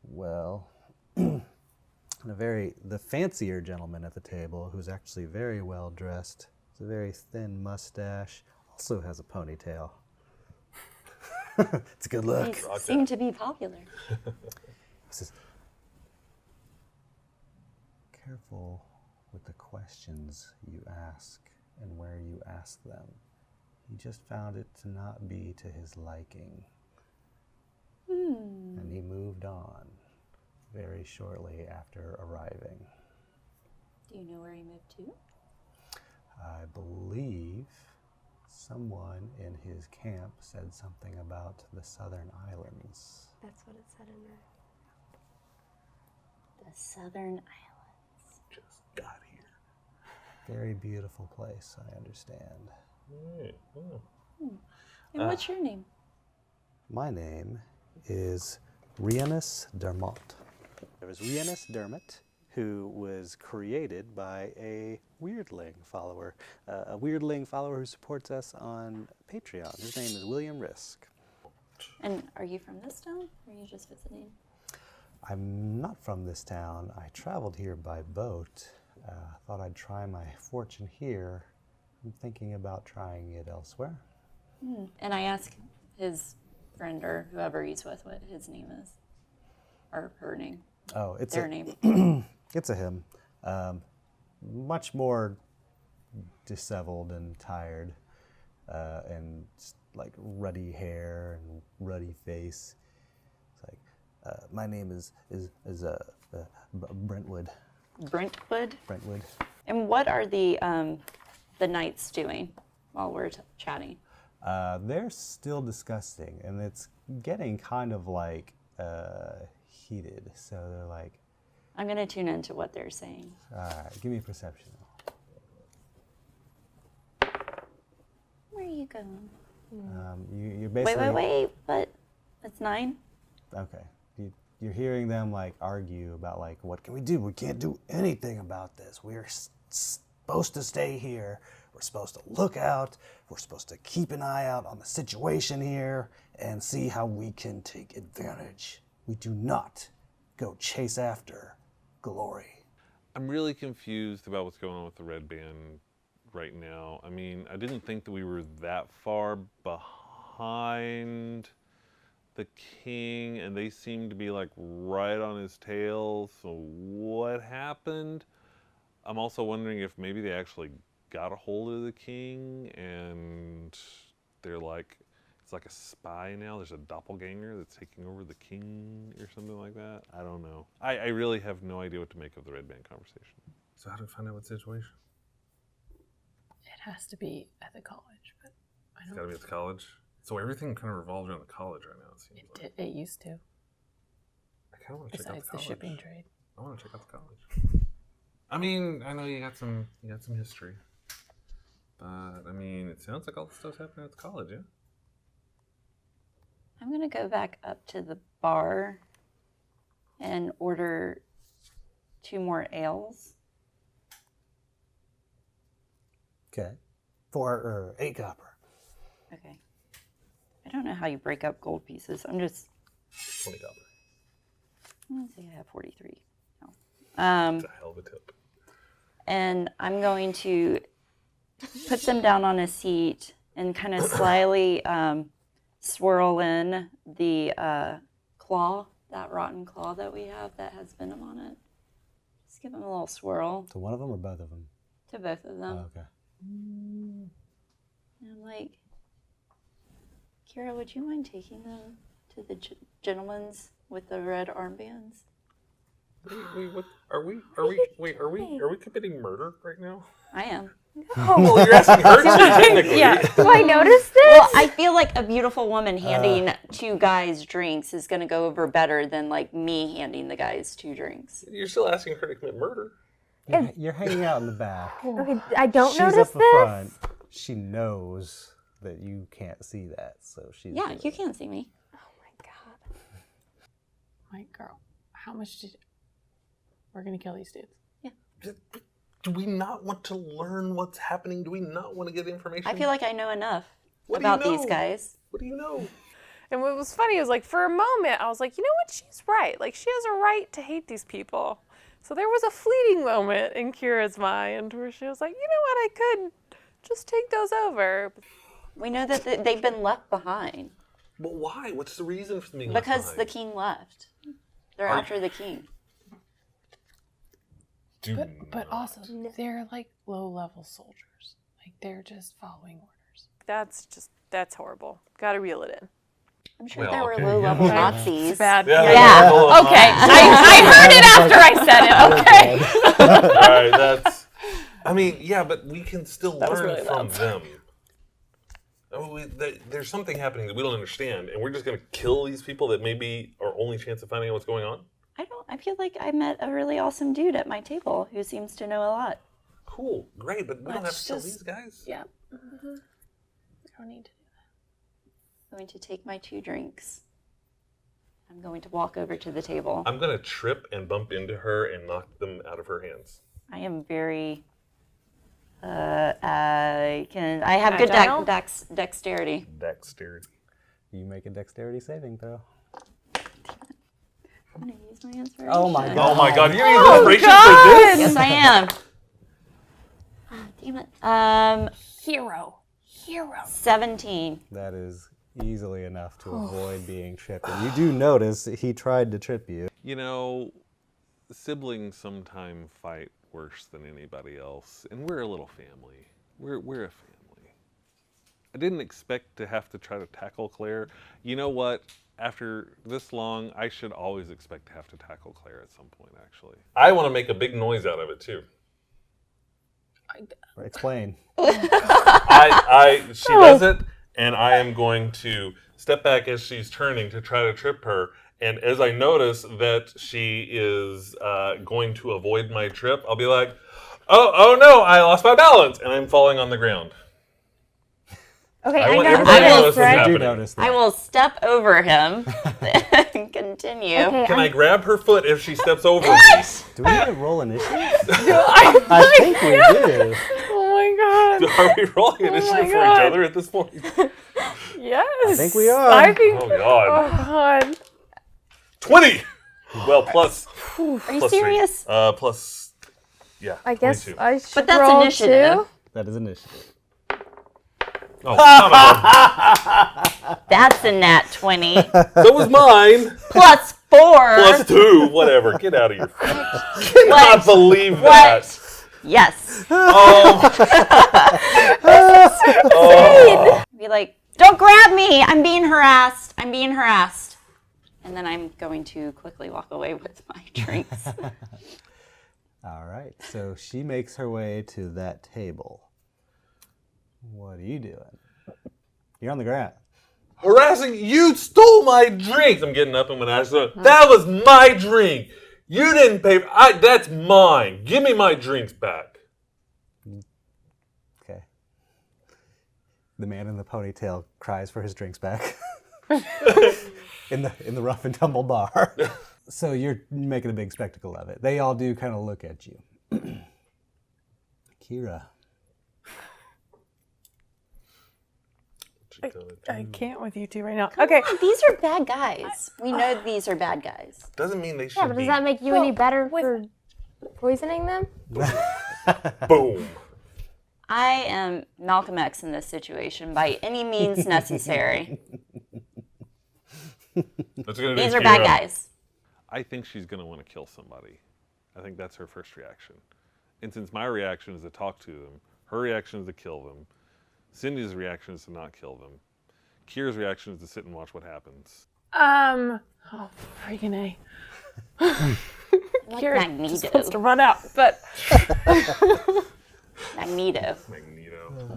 Well, the fancier gentleman at the table, who's actually very well dressed, has a very thin mustache, also has a ponytail. It's a good look. They seem to be popular. Says, careful with the questions you ask and where you ask them. He just found it to not be to his liking. And he moved on very shortly after arriving. Do you know where he moved to? I believe someone in his camp said something about the southern islands. That's what it said in there. The Southern Islands. Just got here. Very beautiful place, I understand. Right. Oh. And what's your name? My name is Rhianus Dermot. There was Rhianus Dermot, who was created by a Weirdling follower, a Weirdling follower who supports us on Patreon. His name is William Risk. And are you from this town, or are you just visiting? I'm not from this town. I traveled here by boat. Thought I'd try my fortune here. I'm thinking about trying it elsewhere. And I asked his friend or whoever he's with what his name is, or her name. Oh, it's Their a name. it's a him. Much more disheveled and tired, and like ruddy hair and ruddy face. It's like, my name is Brentwood. Brentwood. Brentwood. And what are the knights doing while we're chatting? They're still disgusting, and it's getting kind of like heated. So they're like, I'm going to tune into what they're saying. all right, give me a perception. Where are you going? You're basically Wait. But it's 9? okay. You're hearing them like argue about like, what can we do? We can't do anything about this. We're supposed to stay here. We're supposed to look out. We're supposed to keep an eye out on the situation here and see how we can take advantage. We do not go chase after glory. I'm really confused about what's going on with the red band right now. I mean, I didn't think that we were that far behind the king, and they seem to be like right on his tail. So what happened? I'm also wondering if maybe they actually got a hold of the king and they're like, it's like a spy now. There's a doppelganger that's taking over the king or something like that. I don't know. I really have no idea what to make of the red band conversation. So how do we find out what situation? It has to be at the college, but I It's don't. got to be at the college. So everything kind of revolves around the college right now, it seems like. It used to. I kind of want to check out Besides the the college. shipping trade. I want to check out the college. I mean, I know you got some history, but I mean, it sounds like all the stuff's happening at the college, yeah. I'm going to go back up to the bar and order 2 more ales. Okay. 8 copper. Okay. I don't know how you break up gold pieces. I'm just, 20 copper. let's see, I have 43. No. It's a hell of a tip. And I'm going to put them down on a seat and kind of slyly swirl in the claw, that rotten claw that we have that has venom on it. Just give them a little swirl To one of them or both of them? to both of them. Oh, okay. And I'm like, Kira, would you mind taking them to the gentlemen's with the red armbands? Wait, what? Are we committing murder right now? I am. Well, you're asking her to, technically. Yeah. Do I notice this? Well, I feel like a beautiful woman handing 2 guys drinks is going to go over better than like me handing the guys 2 drinks. You're still asking her to commit murder. You're hanging out in the back. Okay, I don't She's notice up the this. front. She knows that you can't see that, so she's. Yeah, doing you it. can't see me. Oh my god. My girl, how much did... We're going to kill these dudes. Do we not want to learn what's happening? Do we not want to get information? I feel like I know enough What do you about these know? guys. What do you know? And what was funny was like for a moment I was like, you know what, she's right. Like she has a right to hate these people. So there was a fleeting moment in Kira's mind where she was like, you know what, I could just take those over. We know that they've been left behind But why? What's the reason for them being because left the behind? king left. They're Are- after the king. But also, they're like low-level soldiers. Like, they're just following orders. That's horrible. Gotta reel it in. I'm sure Well, there were okay, low-level yeah. Nazis. Bad. Yeah. Okay, I heard it after I said it. Okay. All right, that's. I mean, yeah, but we can still was learn really from loud. them. There's something happening that we don't understand, and we're just going to kill these people that may be our only chance of finding out what's going on? I feel like I met a really awesome dude at my table who seems to know a lot. Cool, great, but we don't have Let's to kill just- these guys? Yeah. We don't need to. I'm going to take my 2 drinks. I'm going to walk over to the table. I'm going to trip and bump into her and knock them out of her hands. I am very. I have good Agile? dexterity. Dexterity. You make a dexterity saving throw. I'm going to use my inspiration. Oh my Oh god. my god, you're using inspiration for this? Yes, I am. Damn it. Hero. 17. That is easily enough to avoid being tripped. And you do notice he tried to trip you. You know, siblings sometimes fight worse than anybody else, and we're a little family. We're a family. I didn't expect to have to try to tackle Claire. You know what? After this long, I should always expect to have to tackle Claire at some point, actually. I want to make a big noise out of it, too. Explain. She does it, and I am going to step back as she's turning to try to trip her. And as I notice that she is going to avoid my trip, I'll be like, oh no, I lost my balance, and I'm falling on the ground. Okay, I I want know everybody to this, notice what's right? You do happening. notice that. I will step over him and continue. Okay, Can I grab her foot if she steps over me? Do we need to roll initiative? I think we do. Oh my god. Are we rolling initiative for each God. other at this point? Yes. I think we are. I think. Oh god. Oh god. 20! Well, plus. Are you plus 3. serious? Plus. Yeah. I guess 22. I should But that's roll initiative. too. That is initiative. Oh, come on. That's a nat 20. So was mine. Plus 4. Plus 2. Whatever. Get out of here. I cannot believe that. What? Yes. Oh. Be like, don't grab me. I'm being harassed. I'm being harassed. And then I'm going to quickly walk away with my drinks. All right. So she makes her way to that table. What are you doing? You're on the ground. Harassing. You stole my drinks. I'm getting up and when I said, that was my drink. You didn't pay. That's mine. Give me my drinks back. Okay. The man in the ponytail cries for his drinks back. in the rough and tumble bar. So you're making a big spectacle of it. They all do kind of look at you. Kira. I can't with you two right now. Okay. These are bad guys. We know these are bad guys. Doesn't mean they should Yeah, but be. does that make you any better for poisoning them? Boom. I am Malcolm X in this situation by any means necessary. What's it gonna do, These are bad Kira? guys. I think she's going to want to kill somebody. I think that's her first reaction. And since my reaction is to talk to them, her reaction is to kill them. Cindy's reaction is to not kill them. Kira's reaction is to sit and watch what happens. Oh, freaking A. Like Kira Magneto. just wants to run out, but Magneto. Magneto.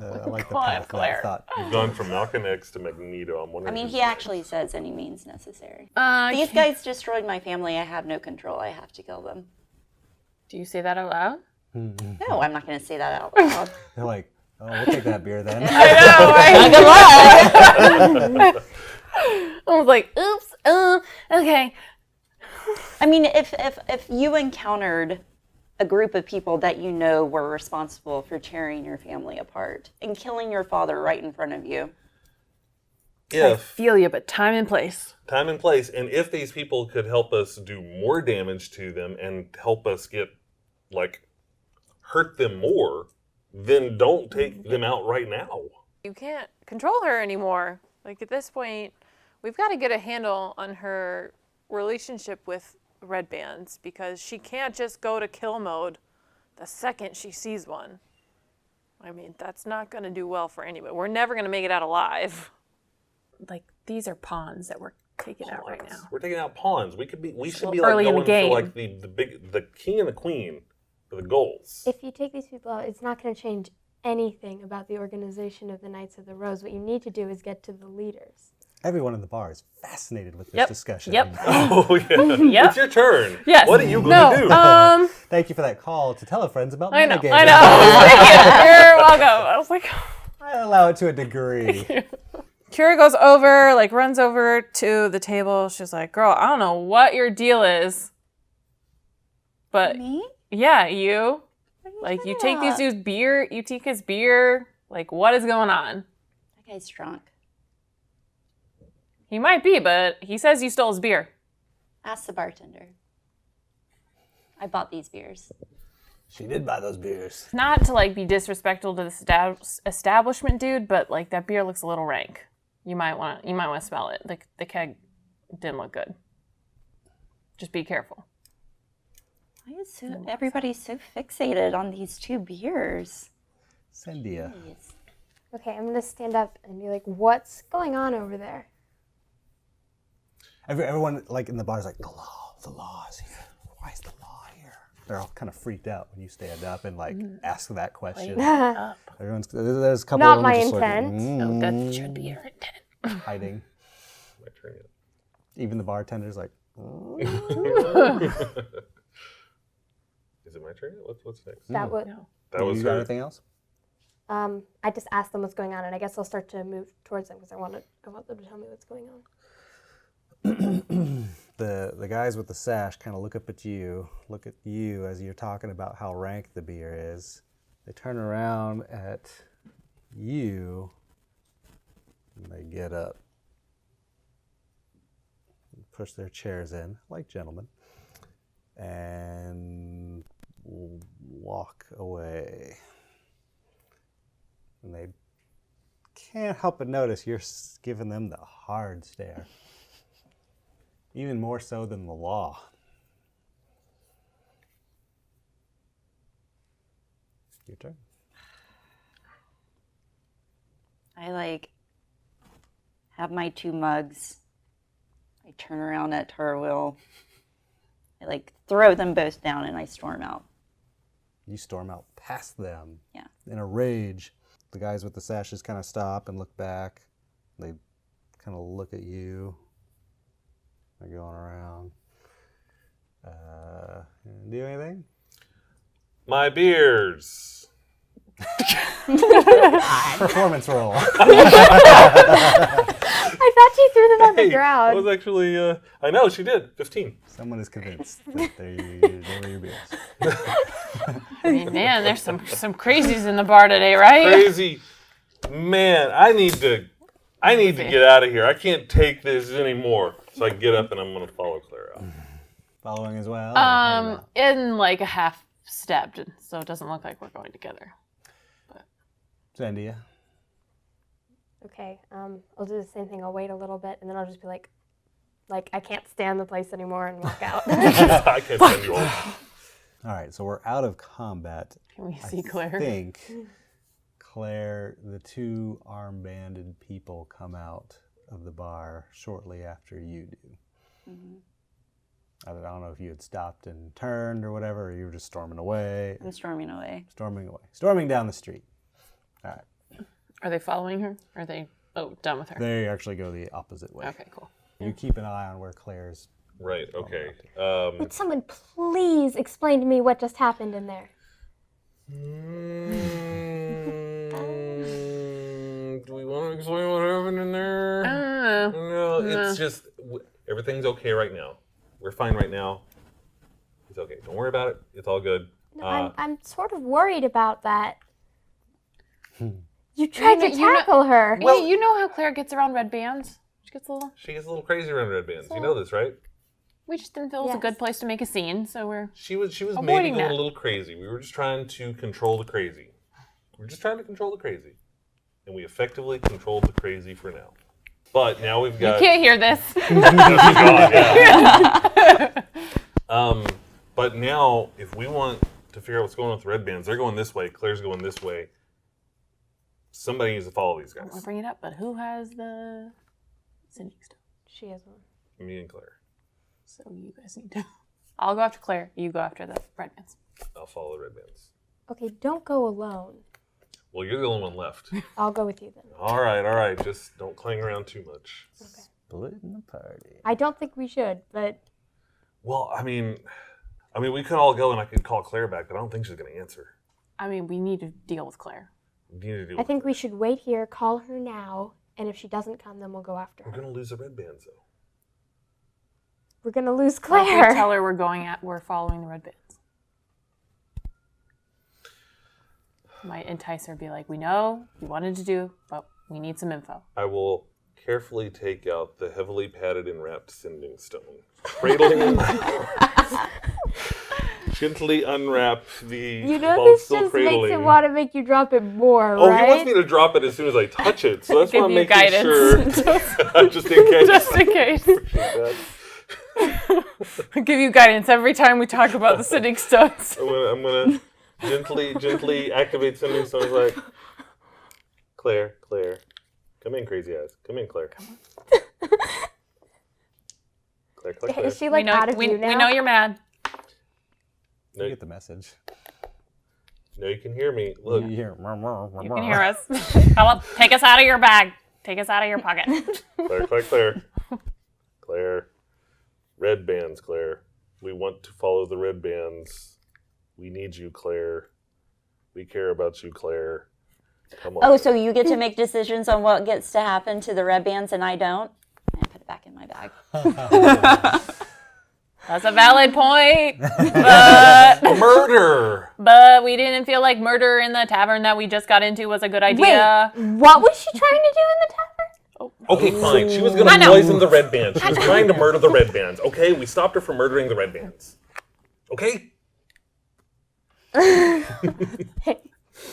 I like the Come on, path that Claire. I thought. You've gone from Malcolm X to Magneto. I'm I wondering. mean, who's he actually says any means necessary. uh, These guys destroyed my family. I have no control. I have to kill them. Do you say that out loud? No, I'm not going to say that out loud. They're like, oh, we'll take that beer then. Good luck. I was like, oops, okay. I mean, if you encountered a group of people that you know were responsible for tearing your family apart and killing your father right in front of you, If Feel you, but time and place. time and place, and if these people could help us do more damage to them and help us get, hurt them more, then don't take them out right now. You can't control her anymore. Like at this point, we've got to get a handle on her relationship with red bands because she can't just go to kill mode the second she sees one. I mean, that's not going to do well for anybody. We're never going to make it out alive. Like These are pawns that we're taking out right now. We're taking out pawns. We should be like early in the going for game. like the king and the queen for the goals. If you take these people out, it's not going to change anything about the organization of the Knights of the Rose. What you need to do is get to the leaders. Everyone in the bar is fascinated with this discussion. Yep. Oh yeah. Yep. It's your turn. Yes. What are you going to do? Thank you for that call to tell our friends about I know. metagaming. I know. Thank you. You're welcome. I was like, I allow it to a degree. Kira goes over, like runs over to the table. She's like, "Girl, I don't know what your deal is, but Me? yeah, you. Like, you talking take these dudes' beer, you take his beer. Like, what is going on? That guy's drunk. He might be, but he says you stole his beer. Ask the bartender. I bought these beers. She did buy those beers. Not to like be disrespectful to the establishment, dude, but like that beer looks a little rank. You might want to smell it. The keg didn't look good. Just be careful. Why is everybody so fixated on these 2 beers? Cyndia. Jeez. Okay, I'm going to stand up and be like, what's going on over there? Everyone like in the bar is like, the law is here. Why is the law here? They're all kind of freaked out when you stand up and like ask that question. There's a couple Not of them my just intent. Oh, that should be your intent. like hiding. My turn yet. Even the bartender's like, Is it my turn yet? What's next? That would. That was you got her. anything else? I just asked them what's going on, and I guess I'll start to move towards them because I want them to tell me what's going on. The guys with the sash kind of look at you as you're talking about how rank the beer is. They turn around at you and they get up, push their chairs in like gentlemen, and walk away. And they can't help but notice you're giving them the hard stare. Even more so than the law. Your turn. I have my 2 mugs. I turn around at Turwill. I throw them both down and I storm out. You storm out past them. Yeah. In a rage. The guys with the sashes kind of stop and look back. They kind of look at you. They're going around. Do anything? My beers. Performance roll. I thought you threw them on the That ground. was actually, I know, she did. 15. Someone is convinced that they were your beers. I mean, man, there's some crazies in the bar today, right? Crazy. Man, I need to get out of here. I can't take this anymore. So I get up and I'm going to follow Claire out. Following as well? In like a half step, so it doesn't look like we're going together. Zendia. Okay, I'll do the same thing. I'll wait a little bit, and then I'll just be like I can't stand the place anymore and walk out. I can't send you all. All right, so we're out of combat. Can we see Claire? I think, Claire, the 2 arm-banded people come out of the bar shortly after you do. Mm-hmm. I don't know if you had stopped and turned or whatever, or you were just storming away. I'm storming away. Storming down the street. All right. Are they following her? Or are they done with her? They actually go the opposite way. Okay, cool. You keep an eye on where Claire's. Right, okay. Would someone please explain to me what just happened in there? Do we want to explain what happened in there? No, it's just, everything's okay right now. We're fine right now. It's okay. Don't worry about it. It's all good. No, I'm sort of worried about that. You tried to tackle her. Well, you know how Claire gets around red bands? She gets a little crazy around red bands. You know this, right? We just didn't feel it was a good place to make a scene, so we're She was maybe avoiding going that. a little crazy. We were just trying to control the crazy. And we effectively controlled the crazy for now. But now we've got... You can't hear this. But now, if we want to figure out what's going on with the red bands, they're going this way, Claire's going this way. Somebody needs to follow these I don't want guys. to bring it up, but who has the sending stuff. She has one. Me and Claire. So you guys need to. I'll go after Claire. You go after the red bands. I'll follow the red bands. Okay, don't go alone. Well, you're the only one left. I'll go with you then. All right. Just don't clang around too much. Okay. Splitting the party. I don't think we should, but Well, I mean, we could all go and I could call Claire back, but I don't think she's going to answer. I mean, we need to deal with Claire. We need to deal I with think her. we should wait here, call her now, and if she doesn't come, then we'll go after We're her. going to lose the red bands, though. We're gonna lose What if we Claire. tell her we're following the red bands? Might entice her, be like, we know you wanted to do, but we need some info. I will carefully take out the heavily padded and wrapped sending stone. Cradling. Gently unwrap the You know while this still just cradling. makes him want to make you drop it more, Oh, right? he wants me to drop it as soon as I touch it, so that's Give why I'm you making guidance. sure. Just in case. Just in case. Appreciate that. I'll give you guidance every time we talk about the sending stones. I'm gonna gently activate sending stones like Claire, come in, crazy eyes. Come in, Claire. Claire. Is she like out of view now? We know you're mad. No, You get the message. no, you can hear me. Look, You hear, You can hear us. Come up, take us out of your bag. Take us out of your pocket. Claire. Red bands, Claire. We want to follow the red bands. We need you, Claire. We care about you, Claire. Come on. Oh, so you get to make decisions on what gets to happen to the red bands and I don't? I put it back in my bag. That's a valid point. But, Murder! but we didn't feel like murder in the tavern that we just got into was a good idea. Wait, what was she trying to do in the tavern? Okay, fine. She was going to poison the red bands. She was trying to murder the red bands. Okay, we stopped her from murdering the red bands. Okay?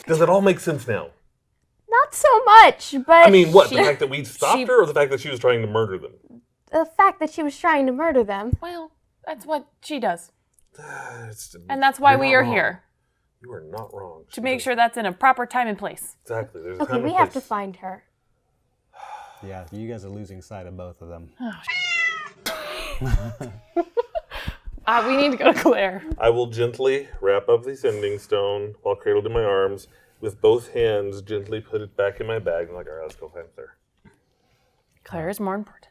Does it all make sense now? Not so much, but I mean, what? The fact that we stopped her or the fact that she was trying to murder them? the fact that she was trying to murder them. Well, that's what she does. It's- And that's why you're we not are wrong. here. You are not wrong. To make sure that's in a proper time and place. Exactly. There's a Okay, time we and have to place. find her. Yeah, you guys are losing sight of both of them. We need to go to Claire. I will gently wrap up the sending stone while cradled in my arms. With both hands, gently put it back in my bag. I'm like, all right, let's go find Claire. Claire is more important.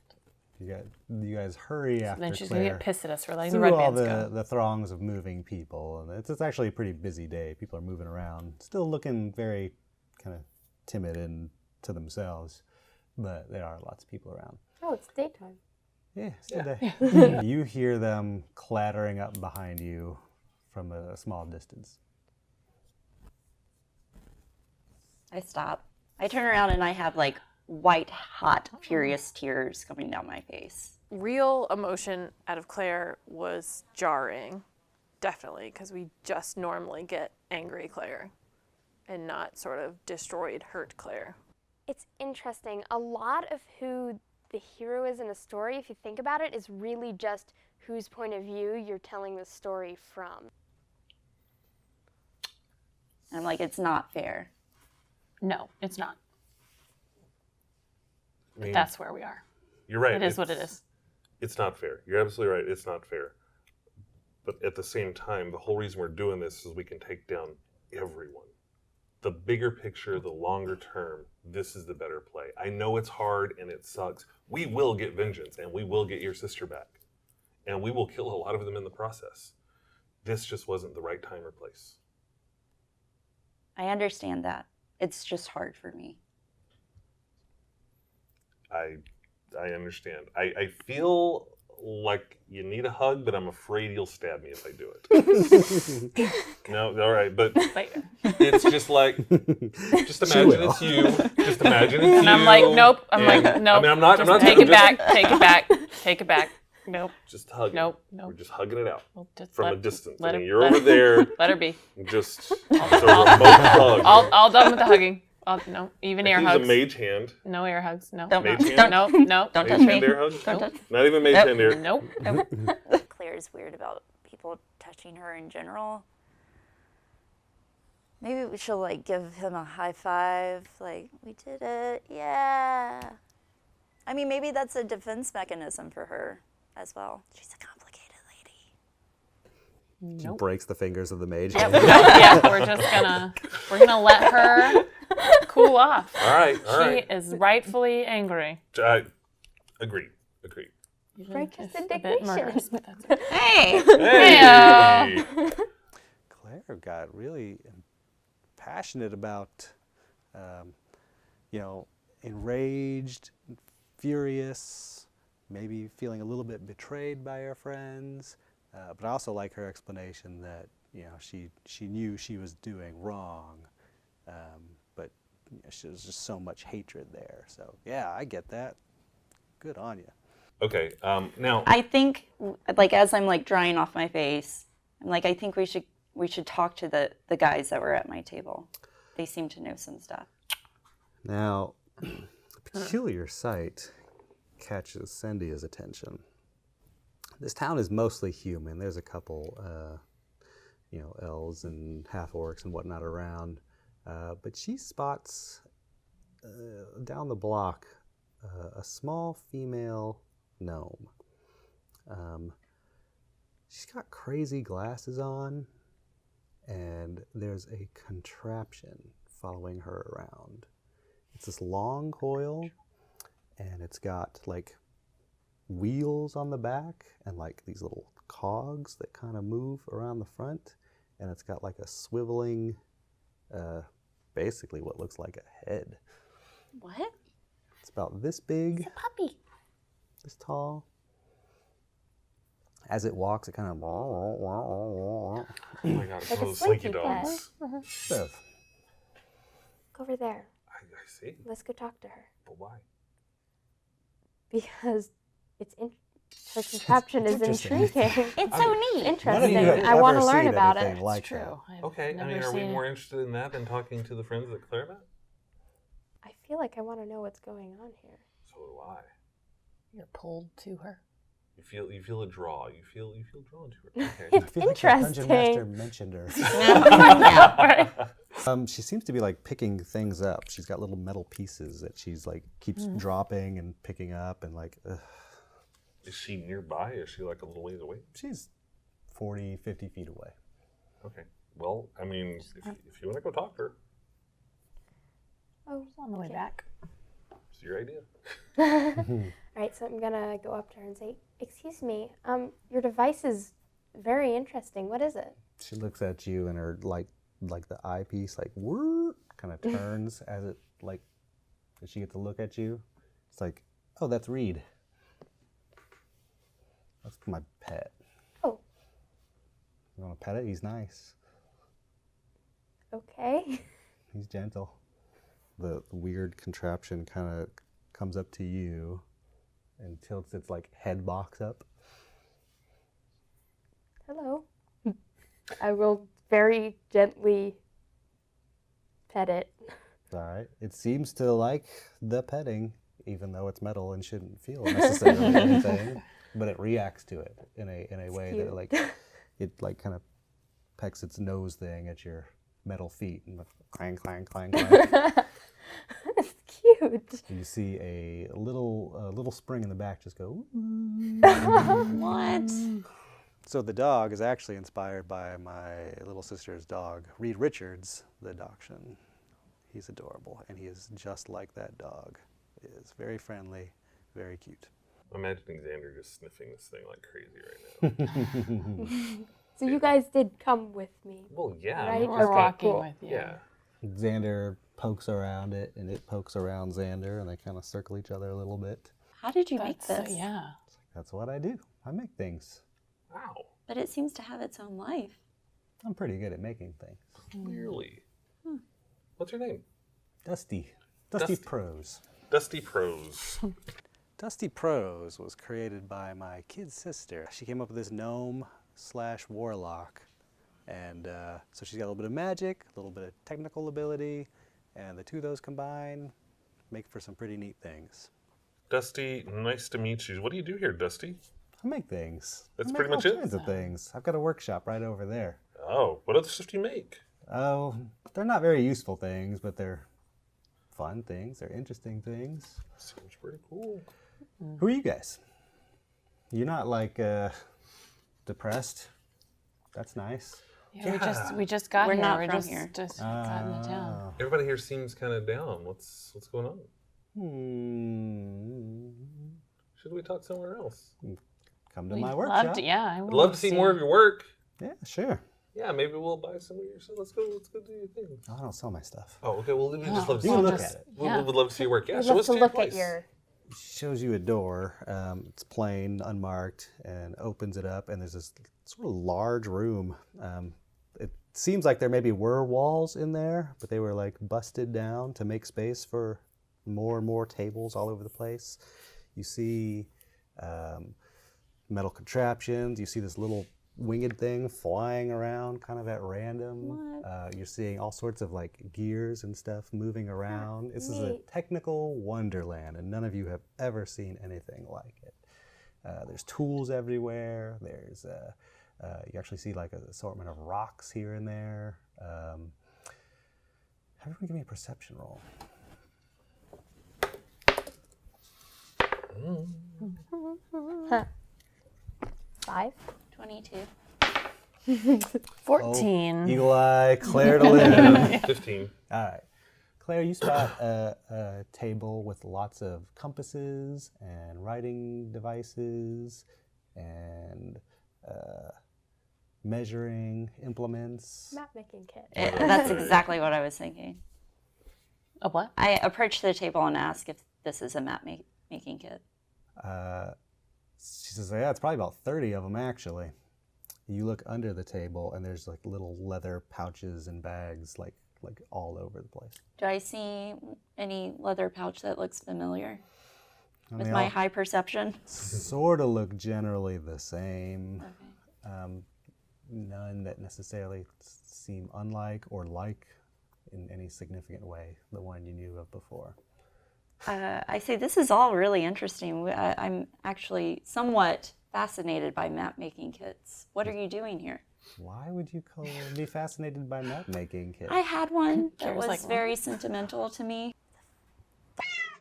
You guys hurry after Then she's Claire. going to get pissed at us for letting the Through red all bands go. the throngs of moving people, and it's actually a pretty busy day. People are moving around, still looking very kind of timid and to themselves, but there are lots of people around. Oh, it's daytime. Yeah, still day. You hear them clattering up behind you from a small distance. I stop. I turn around and I have like white, hot, furious tears coming down my face. Real emotion out of Claire was jarring, definitely, because we just normally get angry Claire and not sort of destroyed, hurt Claire. It's interesting. A lot of who the hero is in a story, if you think about it, is really just whose point of view you're telling the story from. And I'm like, it's not fair. No, it's not. I mean, That's where we are. you're right. It is what it is. It's not fair. You're absolutely right. It's not fair. But at the same time, the whole reason we're doing this is we can take down everyone. The bigger picture, the longer term, this is the better play. I know it's hard and it sucks. We will get vengeance and we will get your sister back. And we will kill a lot of them in the process. This just wasn't the right time or place. I understand that. It's just hard for me. I understand. I feel like you need a hug, but I'm afraid you'll stab me if I do it. No, all right, but Later. it's just like, just imagine it's you. Just imagine it's you. And I'm like, nope. I'm And- like, nope. I mean, I'm not. Just I'm not. take I'm it just- back. Take it back. Take it back. Nope. Just hug. Nope. We're Nope. just hugging it out We'll just from let- a distance. let I mean, her- you're let over her- there. Let her be. Just it's a remote hug. All done with the hugging. No, even air Use hugs. a mage hand. No air hugs. No. Don't, Mage hand? don't, No. don't Mage touch hand me. air hug. Don't touch. Not even mage Nope. hand air. Nope. Claire's weird about people touching her in general. Maybe she'll like give him a high five, like, we did it, yeah. I mean, maybe that's a defense mechanism for her as well. She's a complicated lady. She breaks the fingers of the mage. Yeah, we're gonna let her cool off. All right. She is rightfully angry. Agreed. Righteous Just a bit murderous, indignation. but that's okay. Hey! Hey! Claire got really passionate about, enraged, furious, maybe feeling a little bit betrayed by her friends. But I also like her explanation that she knew she was doing wrong, but there's just so much hatred there. So yeah, I get that. Good on you. Okay. Now. I think, as I'm drying off my face, I think we should talk to the guys that were at my table. They seem to know some stuff. Now, a peculiar sight catches Sendia's attention. This town is mostly human. There's a couple, elves and half-orcs and whatnot around. But she spots down the block a small female gnome. She's got crazy glasses on, and there's a contraption following her around. It's this long coil, and it's got wheels on the back and these little cogs that kind of move around the front, and it's got a swiveling, basically what looks like a head. What? It's about this big. It's a puppy. This tall. As it walks, it kind of. Oh my God! Like a Those slinky slinky cat. dogs. Bev, Go over there. I see. Let's go talk to her. But why? Because her contraption is interesting. intriguing. It's so neat. Interesting. None of you have I want to ever learn seen about anything it. like True. that. I've Okay. never Are we seen more interested in that than talking to the friends that Claire met? I feel like I want to know what's going on here. So do I. You're pulled to her. You feel a draw. You feel drawn to her. Okay. I feel like the Interesting. Dungeon Master mentioned her. Yeah. She seems to be picking things up. She's got little metal pieces that she's keeps dropping and picking up and Is she nearby? Is she a little ways away? she's 40, 50 feet away. Okay. Well, I mean, if you want to go talk to her, Oh, She's on the way back. it's your idea. All right, so I'm gonna go up to her and say, "Excuse me, your device is very interesting. What is it?" She looks at you and her the eyepiece kind of turns as it as she gets to look at you. It's oh, that's Reed. That's my pet. Oh, You want to pet it? He's nice. okay. He's gentle. The weird contraption kind of comes up to you and tilts its head box up. Hello. I will very gently pet it. All right. It seems to like the petting, even though it's metal and shouldn't feel necessarily anything. But it reacts to it in a way that it kind of pecks its nose thing at your metal feet and clang clang clang clang. It's cute. You see a little spring in the back just go. What? So the dog is actually inspired by my little sister's dog, Reed Richards, the Dachshund. He's adorable, and he is just like that dog. He is very friendly, very cute. I'm imagining Xander just sniffing this thing like crazy right now. So you guys did come with me. Well, yeah. Right? We're Okay, walking cool. with you. Yeah. Xander pokes around it, and it pokes around Xander, and they kind of circle each other a little bit. How did you make That's, this? yeah. That's what I do. I make things. Wow. But it seems to have its own life. I'm pretty good at making things. Clearly. What's your name? Dusty Dusty. Prose. Dusty Prose. Dusty Prose was created by my kid sister. She came up with this gnome/warlock. And so she's got a little bit of magic, a little bit of technical ability, and the two of those combined make for some pretty neat things. Dusty, nice to meet you. What do you do here, Dusty? I make things. That's I make pretty much all it? kinds of things. I've got a workshop right over there. Oh, what other stuff do you make? Oh, they're not very useful things, but they're fun things. They're interesting things. Seems pretty cool. Who are you guys? You're not like depressed. That's nice. Yeah, we just got We're here. not We're from just here. just got in the town. Everybody here seems kind of down. What's going on? Should we talk somewhere else? Come to We'd my love workshop. to, yeah, I I'd would love to see more of your work. Yeah, sure. Yeah, maybe we'll buy some of your stuff. Let's go do your thing. Oh, I don't sell my stuff. Oh, okay. Well, we just love to You see can it. look at it. We would love to see your work. Yeah, We'd show love us to to your look at place. your. Shows you a door. It's plain, unmarked, and opens it up. And there's this sort of large room. It seems like there maybe were walls in there, but they were like busted down to make space for more and more tables all over the place. You see metal contraptions. You see this little winged thing flying around kind of at random. You're seeing all sorts of like gears and stuff moving around. This is a neat. technical wonderland, and none of you have ever seen anything like it. There's tools everywhere. There's you actually see like an assortment of rocks here and there. Everyone give me a perception roll. 5. 22. 14. Eagle Eye, Claire to live. 15. All right. Claire, you spot a table with lots of compasses and writing devices and measuring implements. Map making kit. That's exactly what I was thinking. A what? I approached the table and asked if this is a map making kit. She says, yeah, it's probably about 30 of them actually. You look under the table and there's like little leather pouches and bags like all over the place. Do I see any leather pouch that looks familiar with they my all high perception? sort of look generally the same. Okay. None that necessarily seem unlike or like in any significant way the one you knew of before. I say this is all really interesting. I'm actually somewhat fascinated by map making kits. What are you doing here? Why would you be fascinated by map making kits? I had one that Kira's was like, very sentimental to me.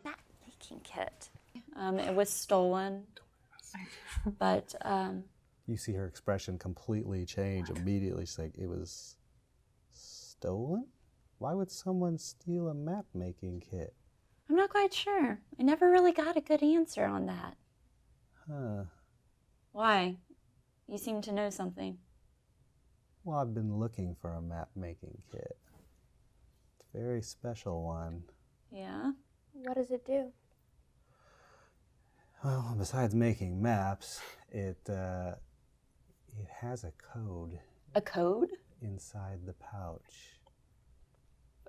Map making kit. It was stolen, but You see her expression completely change immediately. She's like, it was stolen? Why would someone steal a map making kit? I'm not quite sure. I never really got a good answer on that. Huh. Why? You seem to know something. Well, I've been looking for a map making kit. It's a very special one. Yeah? What does it do? Well, besides making maps, it has a code A code? inside the pouch.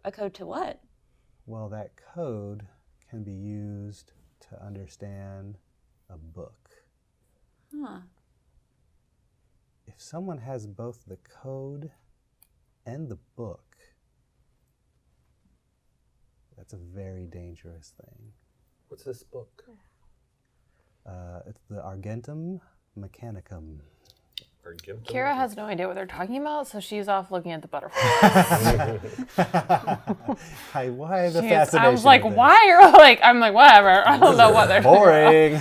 A code to what? Well, that code can be used to understand a book. Huh. If someone has both the code and the book, that's a very dangerous thing. What's this book? It's the Arcanum Mechanicum. Kira has no idea what they're talking about, so she's off looking at the butterflies. Hi, why the I fascination? was like, of this? why are I'm like, whatever. I don't know what they're Boring.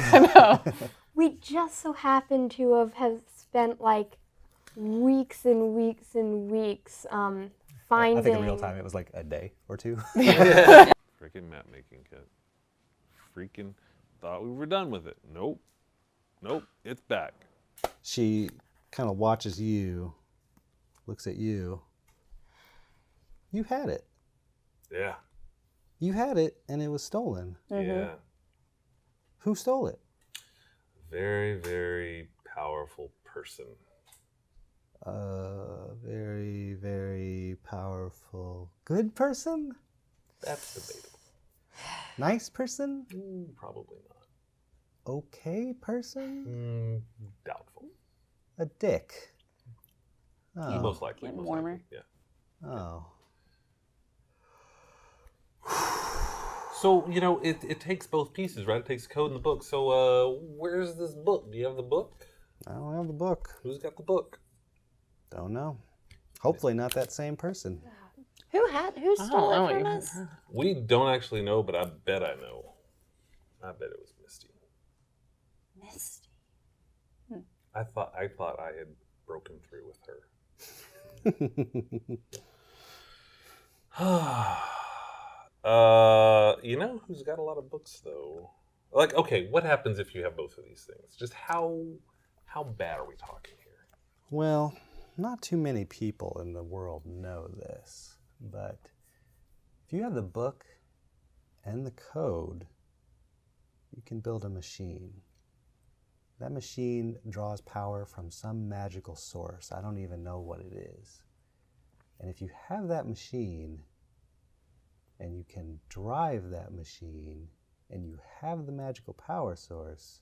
We just so happen to have spent like weeks and weeks and weeks finding. I think in real time it was like a day or two. Freaking map making kit. Freaking thought we were done with it. Nope. Nope. It's back. She kind of watches you, looks at you. You had it. Yeah. You had it, and it was stolen. Yeah. Who stole it? Very, very powerful person. Very, very powerful. Good person? That's debatable. Nice person? Probably not. Okay person? Doubtful. A dick. Oh. Most likely. Getting most warmer. likely, Yeah. Oh. So, it takes both pieces, right? It takes code and the book. So, where's this book? Do you have the book? I don't have the book. Who's got the book? Don't know. Hopefully not that same person. Who stole know it from what us? We don't actually know, but I bet I know. I bet it was Misty. Misty. I thought I had broken through with her. You know who's got a lot of books though? Like, okay, what happens if you have both of these things? Just how bad are we talking here? Well, not too many people in the world know this, but if you have the book and the code, you can build a machine. That machine draws power from some magical source. I don't even know what it is. And if you have that machine, and you can drive that machine, and you have the magical power source,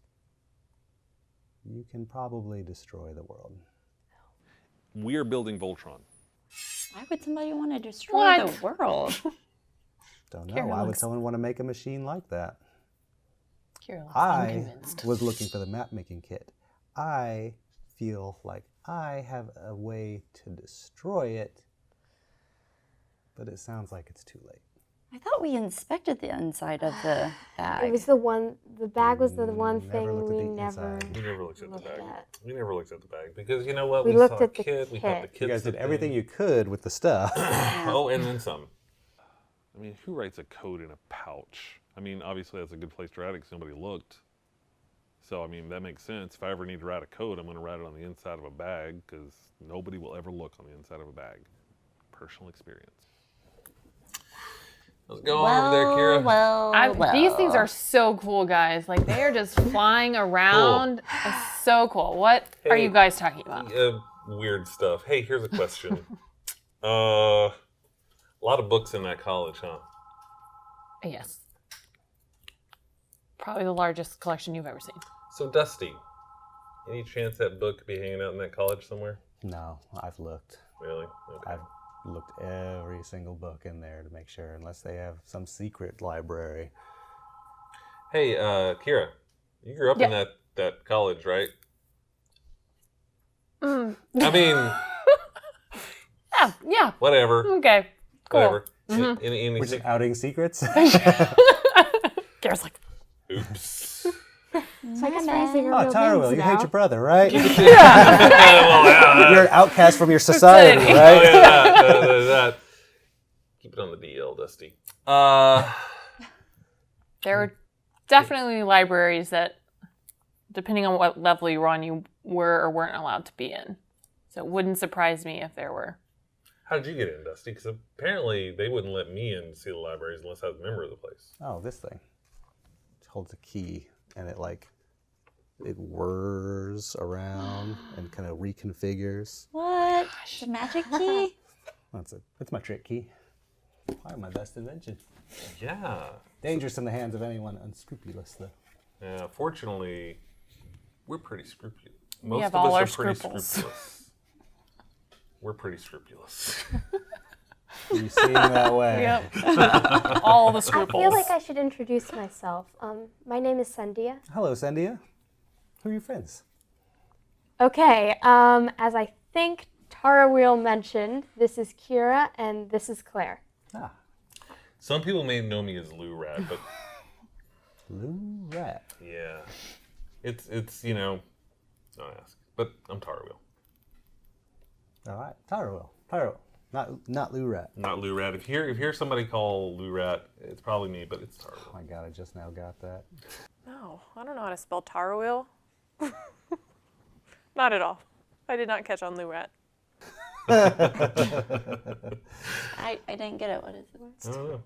you can probably destroy the world. We are building Voltron. Why would somebody want to destroy What? the world? Don't know. Kira Why would looks- someone want to make a machine like that? Kira looks I unconvinced. was looking for the map making kit. I feel like I have a way to destroy it, but it sounds like it's too late. I thought we inspected the inside of the bag. It was the bag was the one Never thing looked at we the never. inside. We never looked at the Looked bag. at. We never looked at the bag because you know what? We We looked saw at a the kid. We thought the kit. kid. You guys did everything you could with the stuff. Oh, and then some. I mean, who writes a code in a pouch? I mean, obviously that's a good place to write it because nobody looked. So, I mean, that makes sense. If I ever need to write a code, I'm going to write it on the inside of a bag because nobody will ever look on the inside of a bag. Personal experience. How's it going over there, Kira? These things are so cool, guys. Like, they are just flying around. It's so cool. What are Hey, you guys talking about? Weird stuff. Hey, here's a question. A lot of books in that college, huh? Yes. Probably the largest collection you've ever seen. So, Dusty, any chance that book could be hanging out in that college somewhere? No, I've looked. Really? Okay. I've looked every single book in there to make sure, unless they have some secret library. Hey, Kira, you grew up in that college, right? I mean, Yeah. whatever. Okay. Cool. Whatever. Any We're just outing secrets? Kira's like, oops. So I guess raising Oh, real Tyrell, names you now. hate your brother, right? Well, yeah, You're an outcast from your society, oh, right? yeah, that. Keep it on the DL, Dusty. there were definitely libraries that, depending on what level you were on, you were or weren't allowed to be in. So it wouldn't surprise me if there were. How did you get in, Dusty? Because apparently they wouldn't let me in to see the libraries unless I was a member of the place. Oh, this thing. It holds a key, and it whirs around and kind of reconfigures. What? The magic key? That's my trick key. Probably my best invention. Yeah. Dangerous in the hands of anyone unscrupulous, though. Yeah. Fortunately, we're pretty scrupulous. We Most have of all us our are pretty scruples. scrupulous. We're pretty scrupulous. You seem that way. Yep. All the I scruples. feel like I should introduce myself. My name is Sandia. Hello, Sandia. Who are your friends? Okay, as I think Tara Wheel mentioned, this is Kira and this is Claire. Ah, Some people may know me as Lou Rat, but Lou Rat. yeah, it's don't ask. But I'm Tarwheel, All right, Tyrell. Not Lou Rat. not Lou Rat. If you hear somebody call Lou Rat, it's probably me, but it's Oh Tarwheel. my God, I just now got that. No, I don't know how to spell Tarwheel. Not at all. I did not catch on Lou Rat. I didn't get it. What is it? I don't know.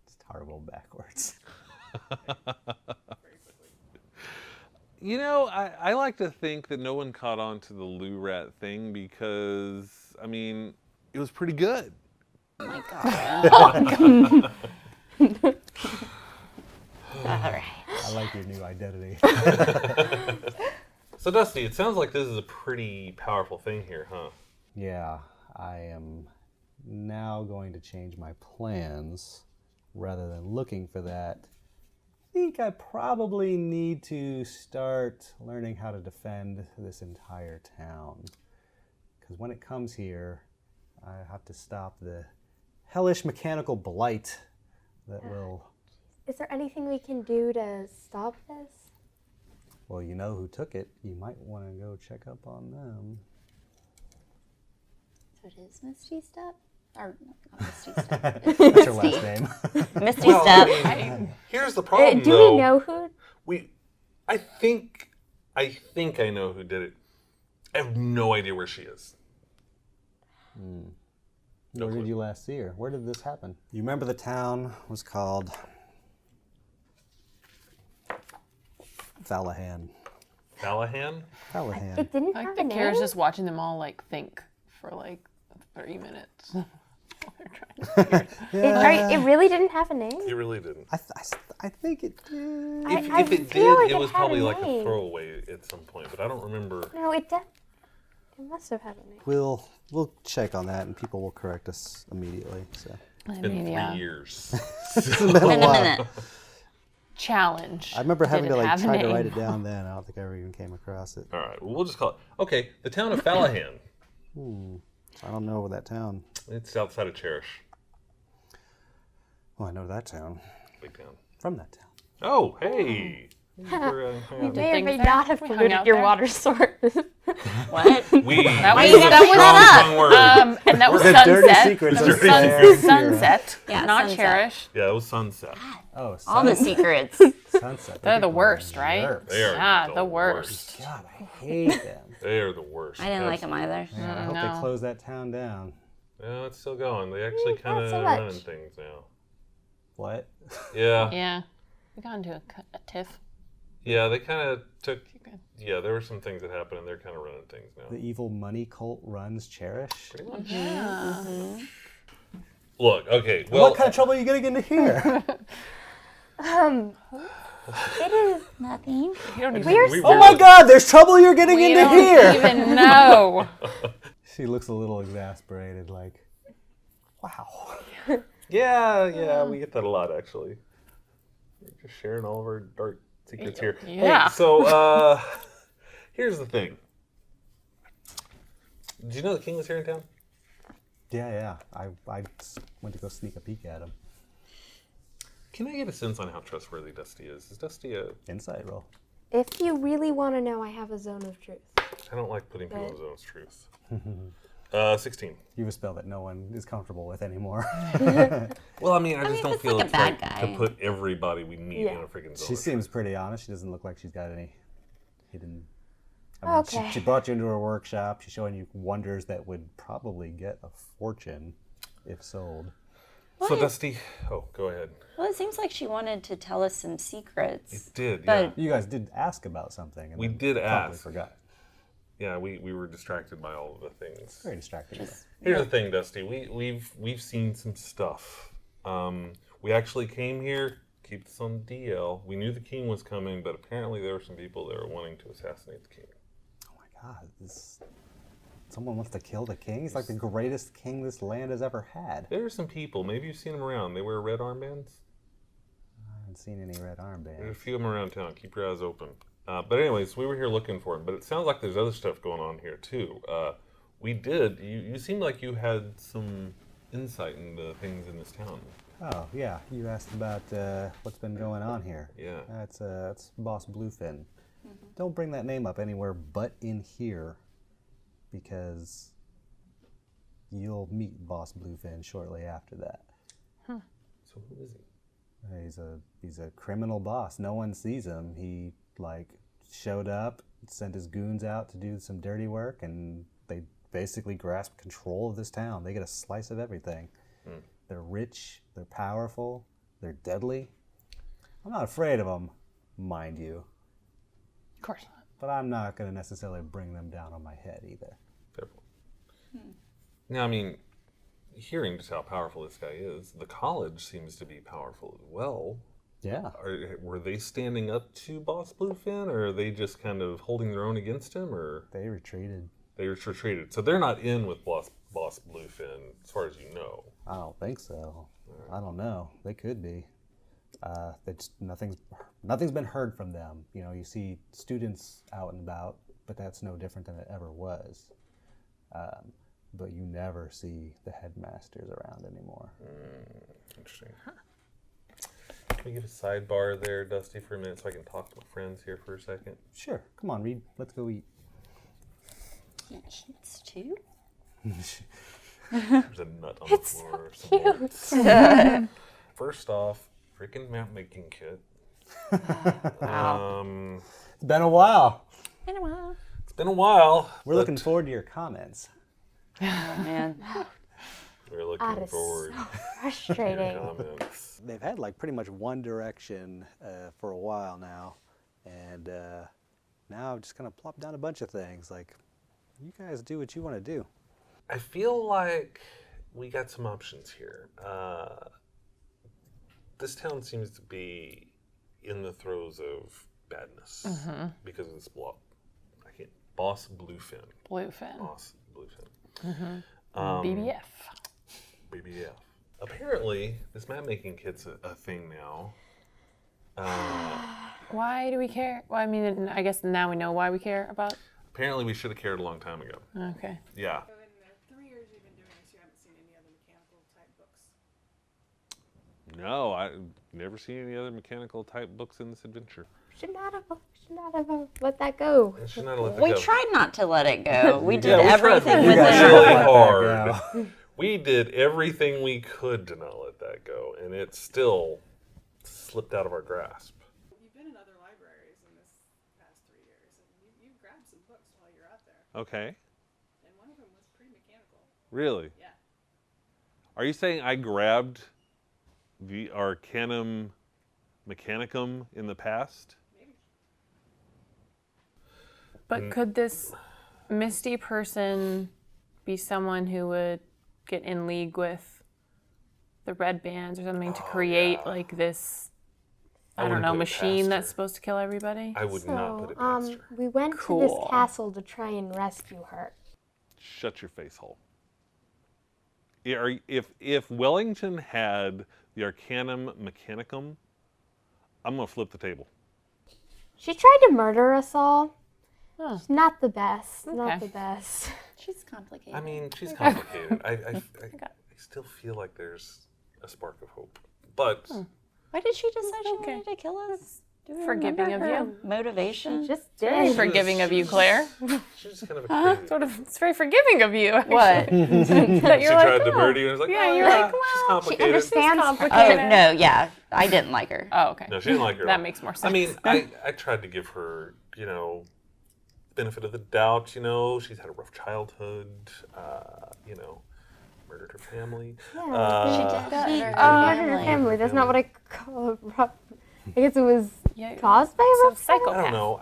It's Tyrell backwards. You know, I like to think that no one caught on to the Lou Rat thing because, I mean, it was pretty good. Oh my god. All right. I like your new identity. So, Dusty, it sounds like this is a pretty powerful thing here, huh? Yeah, I am now going to change my plans rather than looking for that. I think I probably need to start learning how to defend this entire town. Because when it comes here, I have to stop the hellish mechanical blight that will... Is there anything we can do to stop this? Well, you know who took it. You might want to go check up on them. So it is Misty Step? Or not Misty Step. That's her last name. Misty Well, Step. I mean, here's the problem, Do though. we know who? I think I know who did it. I have no idea where she is. No Where clue. did you last see her? Where did this happen? You remember the town was called Valahan. Callahan? Valahan. It didn't I have like a that Kara's name? just watching them all like think for like 30 minutes. While they're trying to figure It really didn't have a name? He really didn't. I think it did. If it feel did, like it it was had a probably like a name. throwaway at some point, but I don't remember. No, it must have had a name. We'll check on that, and people will correct us immediately. So. I In mean, 3 yeah. years. In a minute. Challenge. I remember having Did to it like have a try to name? write it down then. I don't think I ever even came across it. All right, well, we'll just call it. Okay, the town of Fallahan. I don't know that town. It's outside of Cherish. Well, I know that town. Big town. From that town. Oh, hey. You may or things may there? not have We hung polluted out your there? water source. What? We That was- use a that was strong word. And that was The dirty sunset. secrets That are was there. sunset. Yeah, not sunset. cherish. Yeah, it was sunset. Oh, All the secrets. sunset. They're the People are worst, right? jerks. They are Yeah, the worst. God, I hate them. They are the worst. I didn't like them either. Yeah, I hope No. they close that town down. Yeah, it's still going. They actually not kind of so much. running things now. What? Yeah. Yeah. We got into a tiff. Yeah, they kind of took. Good. Yeah, there were some things that happened, and they're kind of running things now. The evil money cult runs Cherish? Pretty much. Yeah. Look, okay. Well, What kind of trouble are you getting into here? It is. Nothing. You don't even, We're Oh my god, there's trouble you're getting we into don't here! even know. She looks a little exasperated, like, wow. yeah, we get that a lot, actually. We're just sharing all of our dark secrets here. Yeah. Hey, so, here's the thing. Did you know the king was here in town? Yeah. I went to go sneak a peek at him. Can I get a sense on how trustworthy Dusty is? Is Dusty a... Insight roll. If you really want to know, I have a zone of truth. I don't like putting people in Right. zone of truth. 16. You have a spell that no one is comfortable with anymore. Well, I mean, I just mean, don't it's feel like a it's bad right guy. to put everybody we meet Yeah. in a freaking zone. She of seems truth. pretty honest. She doesn't look like she's got any hidden... I mean, Okay. she brought you into her workshop. She's showing you wonders that would probably get a fortune if sold. So, Dusty... Oh, go ahead. Well, it seems like she wanted to tell us some secrets. It did, But- yeah. You guys did ask about something. And We then did probably ask. forgot. Yeah, we were distracted by all of the things. Very distracting. Here's the thing, Dusty. We've seen some stuff. We actually came here. Keep this on the DL. We knew the king was coming, but apparently there were some people that were wanting to assassinate the king. Oh my god, someone wants to kill the king? He's like the greatest king this land has ever had. There are some people. Maybe you've seen them around. They wear red armbands. I haven't seen any red There's a armbands. few of them around town. Keep your eyes open. But anyways, we were here looking for him. But it sounds like there's other stuff going on here too. We did. You seemed like you had some insight into things in this town. Oh yeah, you asked about what's been going on here. Yeah. That's Boss Bluefin. Don't bring that name up anywhere but in here, because you'll meet Boss Bluefin shortly after that. So who is he? He's a criminal boss. No one sees him. He showed up, sent his goons out to do some dirty work, and they basically grasp control of this town. They get a slice of everything. They're rich, they're powerful, they're deadly. I'm not afraid of them, mind you, Of course not. but I'm not going to necessarily bring them down on my head either. Fair point. Now, I mean, hearing just how powerful this guy is, the college seems to be powerful as well. Yeah. Were they standing up to Boss Bluefin, or are they just kind of holding their own against him, or They retreated. they retreated? So they're not in with Boss Bluefin, as far as you know. I don't think so. I don't know. They could be. Nothing's been heard from them. You know, you see students out and about, but that's no different than it ever was. but you never see the headmasters around anymore. Interesting. Can we get a sidebar there, Dusty, for a minute so I can talk to my friends here for a second? Sure, come on, Reed. Let's go eat. He eats too? There's a nut on the floor. Cute. First off, freaking map making kit. It's been a while. It's been a while. We're looking forward to your comments. Oh, man. We're looking That is forward so to frustrating. your comments. They've had like pretty much one direction for a while now, and now I've just kind of plopped down a bunch of things. Like, you guys do what you want to do. I feel like we got some options here. This town seems to be in the throes of badness because of this boss Bluefin. Boss Bluefin. BBF. BBF. Apparently, this map making kit's a thing now. Why do we care? Well, I mean, I guess now we know why we care about. Apparently, we should have cared a long time ago. Okay. Yeah. So in the 3 years you've been doing this, you haven't seen any other mechanical type books. No, I've never seen any other mechanical type books in this adventure. Should not have let that go. I should not have let that We go. tried not to let it go. We did Yeah, we tried everything really within our hard. We did everything we could to not let that go, and it still slipped out of our grasp. You've been in other libraries in this past 3 years, and you grabbed some books while you're out there, Okay. and one of them was pretty mechanical. Really? Yeah. Are you saying I grabbed the Arcanum Mechanicum in the past? Maybe. But could this misty person be someone who would get in league with the red bands or something to create like this, I don't wouldn't know, put it machine past that's her. supposed to kill everybody? I would not put So, it past her. we went to Cool. this castle to try and rescue her. Shut your face hole. If Wellington had the Arcanum Mechanicum, I'm gonna flip the table. She tried to murder us all. Huh. She's not the best. Okay. Not the best. She's complicated. I mean, she's complicated. I still feel like there's a spark of hope, but Why did she decide she Okay. wanted to kill us? Do we Forgiving remember of her you. motivation? Just Very did. forgiving of you, Claire. she's just kind of a crazy. Sort of, it's very forgiving of you. What? That She you're like, tried to oh. murder you, and I was like, Yeah, oh, you're yeah, like, she's well, She complicated. understands. Oh, complicated. no, yeah. I didn't like her. Oh, okay. No, she didn't like her. at That all. makes more sense. I mean, I tried to give her, benefit of the doubt. She's had a rough childhood. Murdered her family. Yeah. Her Her family. That's not what I call it. I guess it was Yeah, caused by a so rough family. psychopath. I don't know.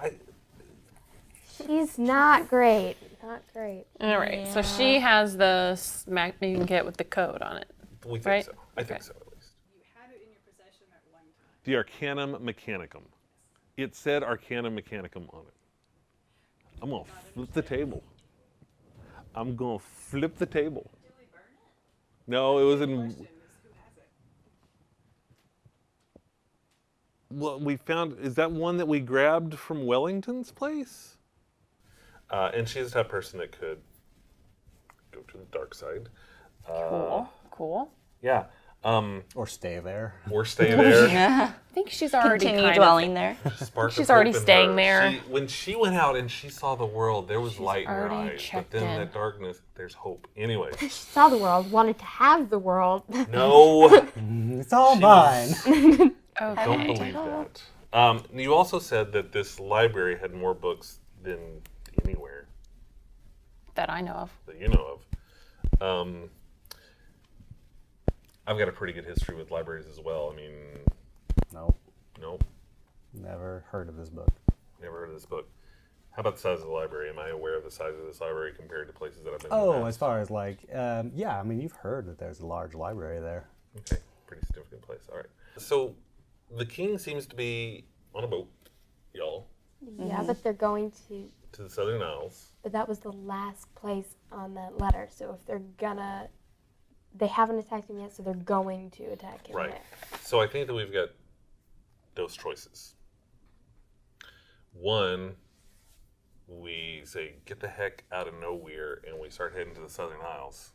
She's not great. Not great. All right, so she has the smack making kit with the code on it. We think Right? so. I think Okay. so, at least. You had it in your possession at one time. The Arcanum Mechanicum. It said Arcanum Mechanicum on it. I'm gonna flip the table. No, it was in. Question is, who has it? Well, we found. Is that one that we grabbed from Wellington's place? And she's the type of person that could go to the dark side. Cool. Yeah. Or stay there. Or stay there. I think she's already Continue kind dwelling there. Spark She's of already hope in staying her. there. When she went out and she saw the world, there was light in her already eyes. But checked then in. that darkness, there's hope. Anyway, She saw the world, wanted to have the world. no, It's all mine. of don't believe that. You also said that this library had more books than anywhere that I know of. that you know of. I've got a pretty good history with libraries as well. I mean, Nope. nope, Never heard of this book. never heard of this book. How about the size of the library? Am I aware of the size of this library compared to places that I've been in the Oh, past? as far as yeah, I mean, you've heard that there's a large library there. Okay, pretty significant place. All right. So the king seems to be on a boat, y'all, Yeah, but they're going to the Southern Isles. but that was the last place on that letter. So if they're gonna, they haven't attacked him yet, so they're going to attack him. Right. there. So I think that we've got those choices. One, we say, get the heck out of nowhere, and we start heading to the Southern Isles.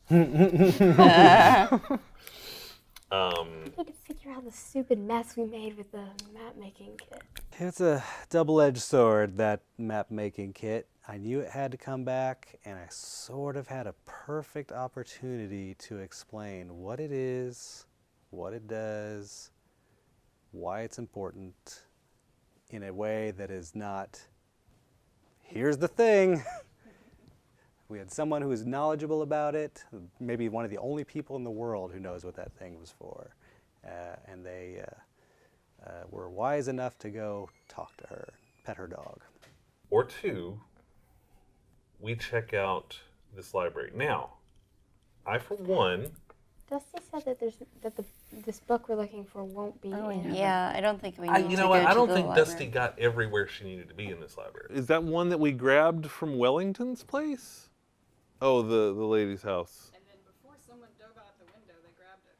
We need to figure out the stupid mess we made with the map making kit. It's a double-edged sword, that map-making kit. I knew it had to come back, and I sort of had a perfect opportunity to explain what it is, what it does, why it's important, in a way that is not, here's the thing. We had someone who was knowledgeable about it, maybe one of the only people in the world who knows what that thing was for. And they were wise enough to go talk to her, pet her dog. Or two, we check out this library. Now, I, for one, Dusty said that this book we're looking for won't be in. Yeah, I don't think we need you to know go what? to I don't the think library. Dusty got everywhere she needed to be in this library. Is that one that we grabbed from Wellington's place? Oh, the lady's house. And then before someone dove out the window, they grabbed it.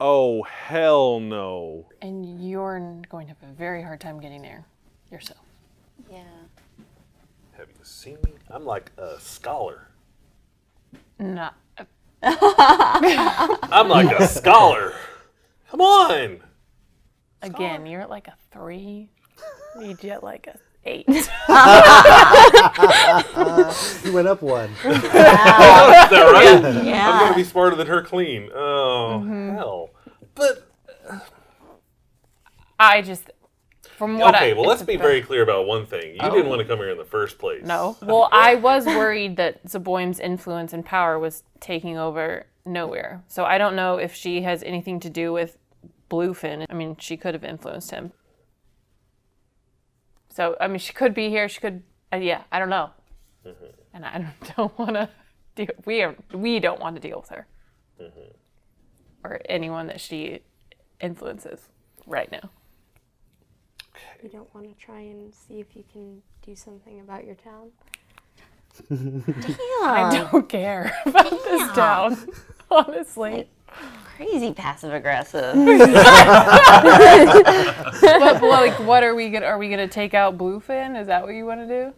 Oh, hell no. And you're going to have a very hard time getting there yourself. Yeah. Have you seen me? I'm like a scholar. No. I'm like a scholar. Come on. Again, you're at like a 3. Need you at like a 8. You went up one. Is that right? Yeah. I'm going to be smarter than her clean. Oh, hell. But, I just, from what okay, well, let's be very clear about one thing. You didn't want to come here in the first place. No. Well, I was worried that Zeboim's influence and power was taking over nowhere. So I don't know if she has anything to do with Bluefin. I mean, she could have influenced him. So, I mean, she could be here. She could, yeah, I don't know. And I don't want to deal, we don't want to deal with her. Or anyone that she influences right now. You don't want to try and see if you can do something about your town? I don't care about this town, honestly. Crazy passive aggressive. But like, what are we gonna take out Bluefin? Is that what you want to do?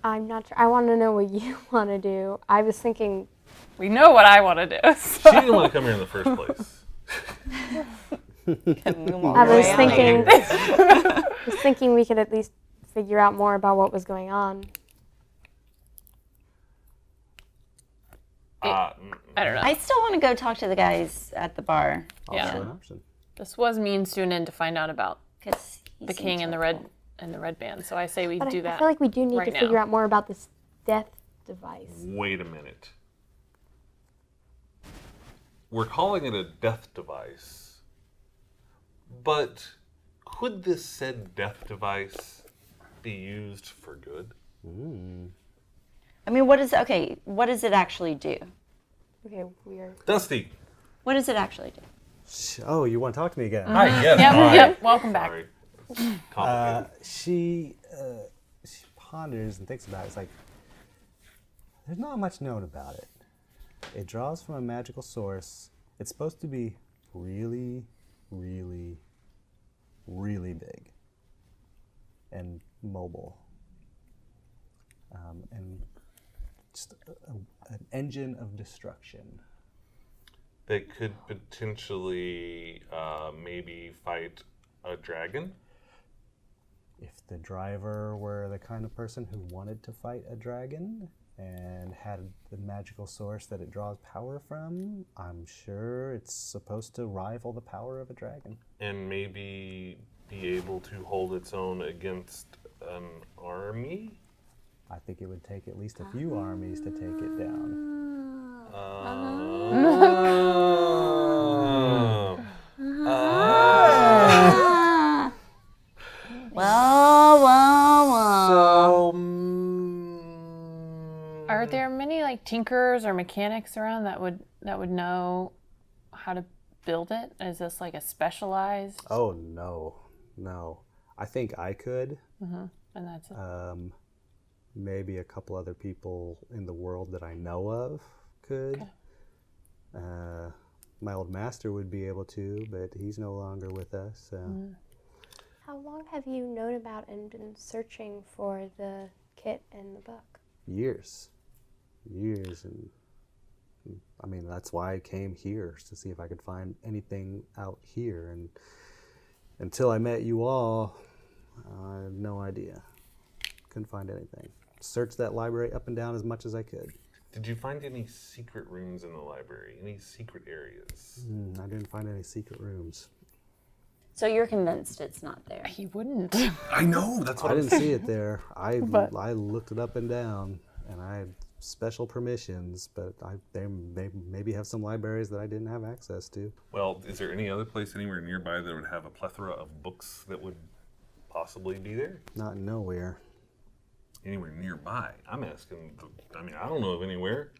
I'm not sure. I want to know what you want to do. I was thinking, We know what I want to do. She So. didn't want to come here in the first place. I was thinking we could at least figure out more about what was going on. I don't know. I still want to go talk to the guys at the bar. Yeah. Also an option. This was means to an end to find out about 'Cause he the seems king and the helpful. red band. So I say we But do I that. feel like we do need right to figure now. out more about this death device. Wait a minute. We're calling it a death device. But could this said death device be used for good? I mean, what does it actually do? Okay, we are. Dusty. What does it actually do? Oh, you want to talk to me again? Hi, yes. Yep. Welcome back. Sorry. Complicated. She ponders and thinks about it. It's like, there's not much known about it. It draws from a magical source. It's supposed to be really, really, really big and mobile. And just an engine of destruction. That could potentially maybe fight a dragon. If the driver were the kind of person who wanted to fight a dragon and had the magical source that it draws power from, I'm sure it's supposed to rival the power of a dragon. And maybe be able to hold its own against an army? I think it would take at least a few armies to take it down. So, Are there many like tinkerers or mechanics around that would know how to build it? Is this like a specialized? Oh, no. I think I could. And that's it. Maybe a couple other people in the world that I know of could. My old master would be able to, but he's no longer with us. So. How long have you known about and been searching for the kit and the book? Years. And I mean, that's why I came here, to see if I could find anything out here. And until I met you all, I had no idea. Couldn't find anything. Searched that library up and down as much as I could. Did you find any secret rooms in the library? Any secret areas? I didn't find any secret rooms. So you're convinced it's not there? He wouldn't. I know, that's what I I'm didn't see it there. I looked it up and down, and I had special permissions, but they maybe have some libraries that I didn't have access to. Well, is there any other place anywhere nearby that would have a plethora of books that would possibly be there? Not nowhere. Anywhere nearby? I'm asking, I don't know of anywhere.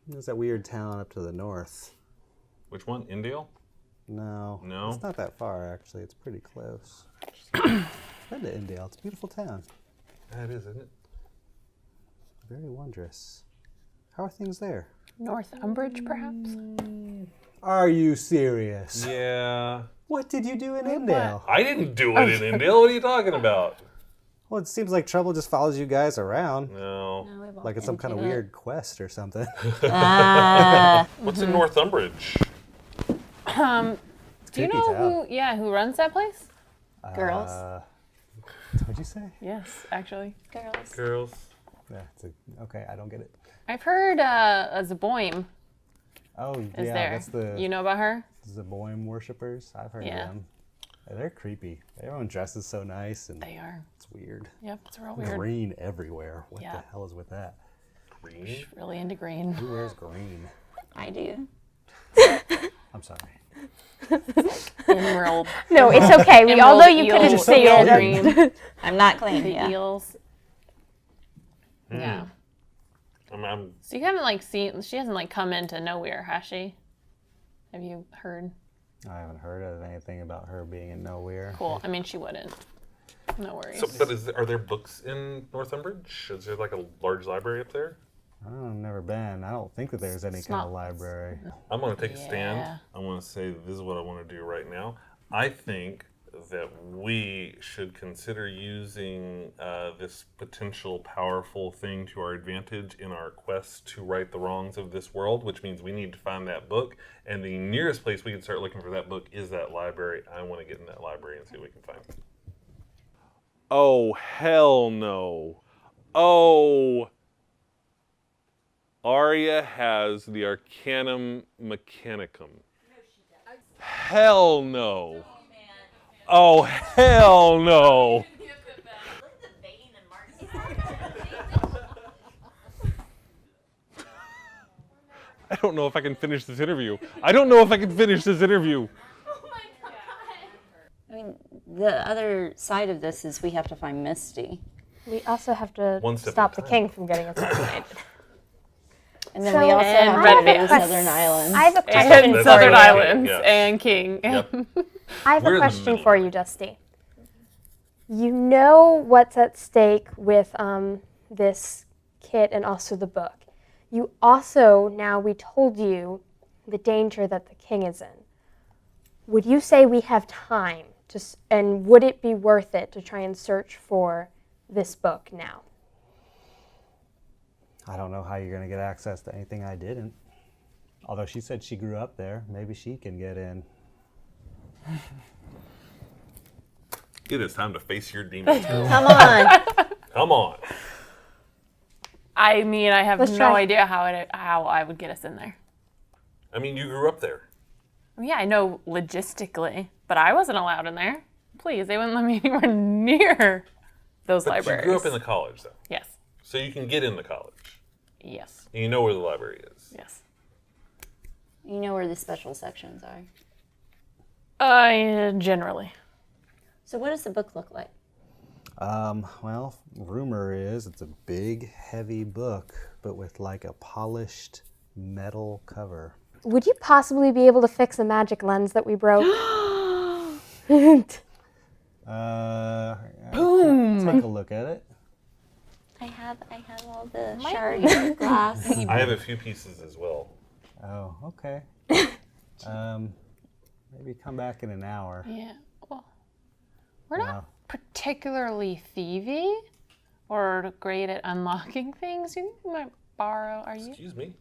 There's that weird town up to the north. Which one? Indale? No. No? It's not that far, actually. It's pretty close. Been to Indale. It's a beautiful town. That is, isn't it? Very wondrous. How are things there? North Umbridge, perhaps? Are you serious? Yeah. What did you do in Indale? I didn't do it in Indale. What are you talking about? Well, it seems like trouble just follows you guys around. No. No, we won't Like it's some kind of into it. weird quest or something. What's in Northumbridge? Do you know who runs that place? Girls. What'd you say? Yes, actually. Girls. Girls. Yeah, okay, I don't get it. I've heard a Zaboim Oh, is yeah, there. that's the You know about her? Zaboim worshippers. I've heard Yeah. of them. Yeah, they're creepy. Everyone dresses so nice, and They are. it's weird. Yep, it's real weird. Green everywhere. What Yeah. the hell is with that? Green? Really into green. Who wears green? I do. I'm sorry. Emerald. No, it's okay. We all know you couldn't eel see it. green. I'm not clean. The Yeah. eels. Yeah. I'm So you haven't seen, she hasn't come into nowhere, has she? Have you heard? I haven't heard of anything about her being in nowhere. Cool. I mean, she wouldn't. No worries. So, but are there books in Northumbridge? Is there a large library up there? I've never been. I don't think that there's any It's kind not- of library. I'm going to take a Yeah. stand. I want to say this is what I want to do right now. I think that we should consider using this potential powerful thing to our advantage in our quest to right the wrongs of this world, which means we need to find that book. And the nearest place we can start looking for that book is that library. I want to get in that library and see what we can find. Oh, hell no. Oh, Arya has the Arcanum Mechanicum. Hell no. Oh, hell no. I don't know if I can finish this interview. I I mean, the other side of this is we have to find Misty. We also have to One step stop at the a time. king from getting assassinated. And then So- we also And have Red to go to Veins. the Southern Islands. I have a question And for Southern you. Islands Yes. and King. Yep. I have We're in a the question middle for of you, Dusty. You know what's at stake with this kit and also the book. You also, now we told you the danger that the king is in. Would you say we have time to, and would it be worth it to try and search for this book now? I don't know how you're going to get access to anything I didn't. Although she said she grew up there. Maybe she can get in. It is time to face your demons. Come on. Come on. I mean, I have Let's no try. idea how I would get us in there. I mean, you grew up there. Yeah, I know logistically, but I wasn't allowed in there. Please, they wouldn't let me anywhere near those But libraries. you grew up in the college, though. Yes. So you can get in the college. Yes. And you know where the library is. Yes. You know where the special sections are. Generally. So what does the book look like? Well, rumor is it's a big, heavy book, but with a polished metal cover. Would you possibly be able to fix the magic lens that we broke? Boom! Take a look at it. I have all the shards of glass. I have a few pieces as well. Oh, okay. Maybe come back in an hour. Yeah. Well, We're not particularly thievy or great at unlocking things. You might borrow. Are you? Excuse me.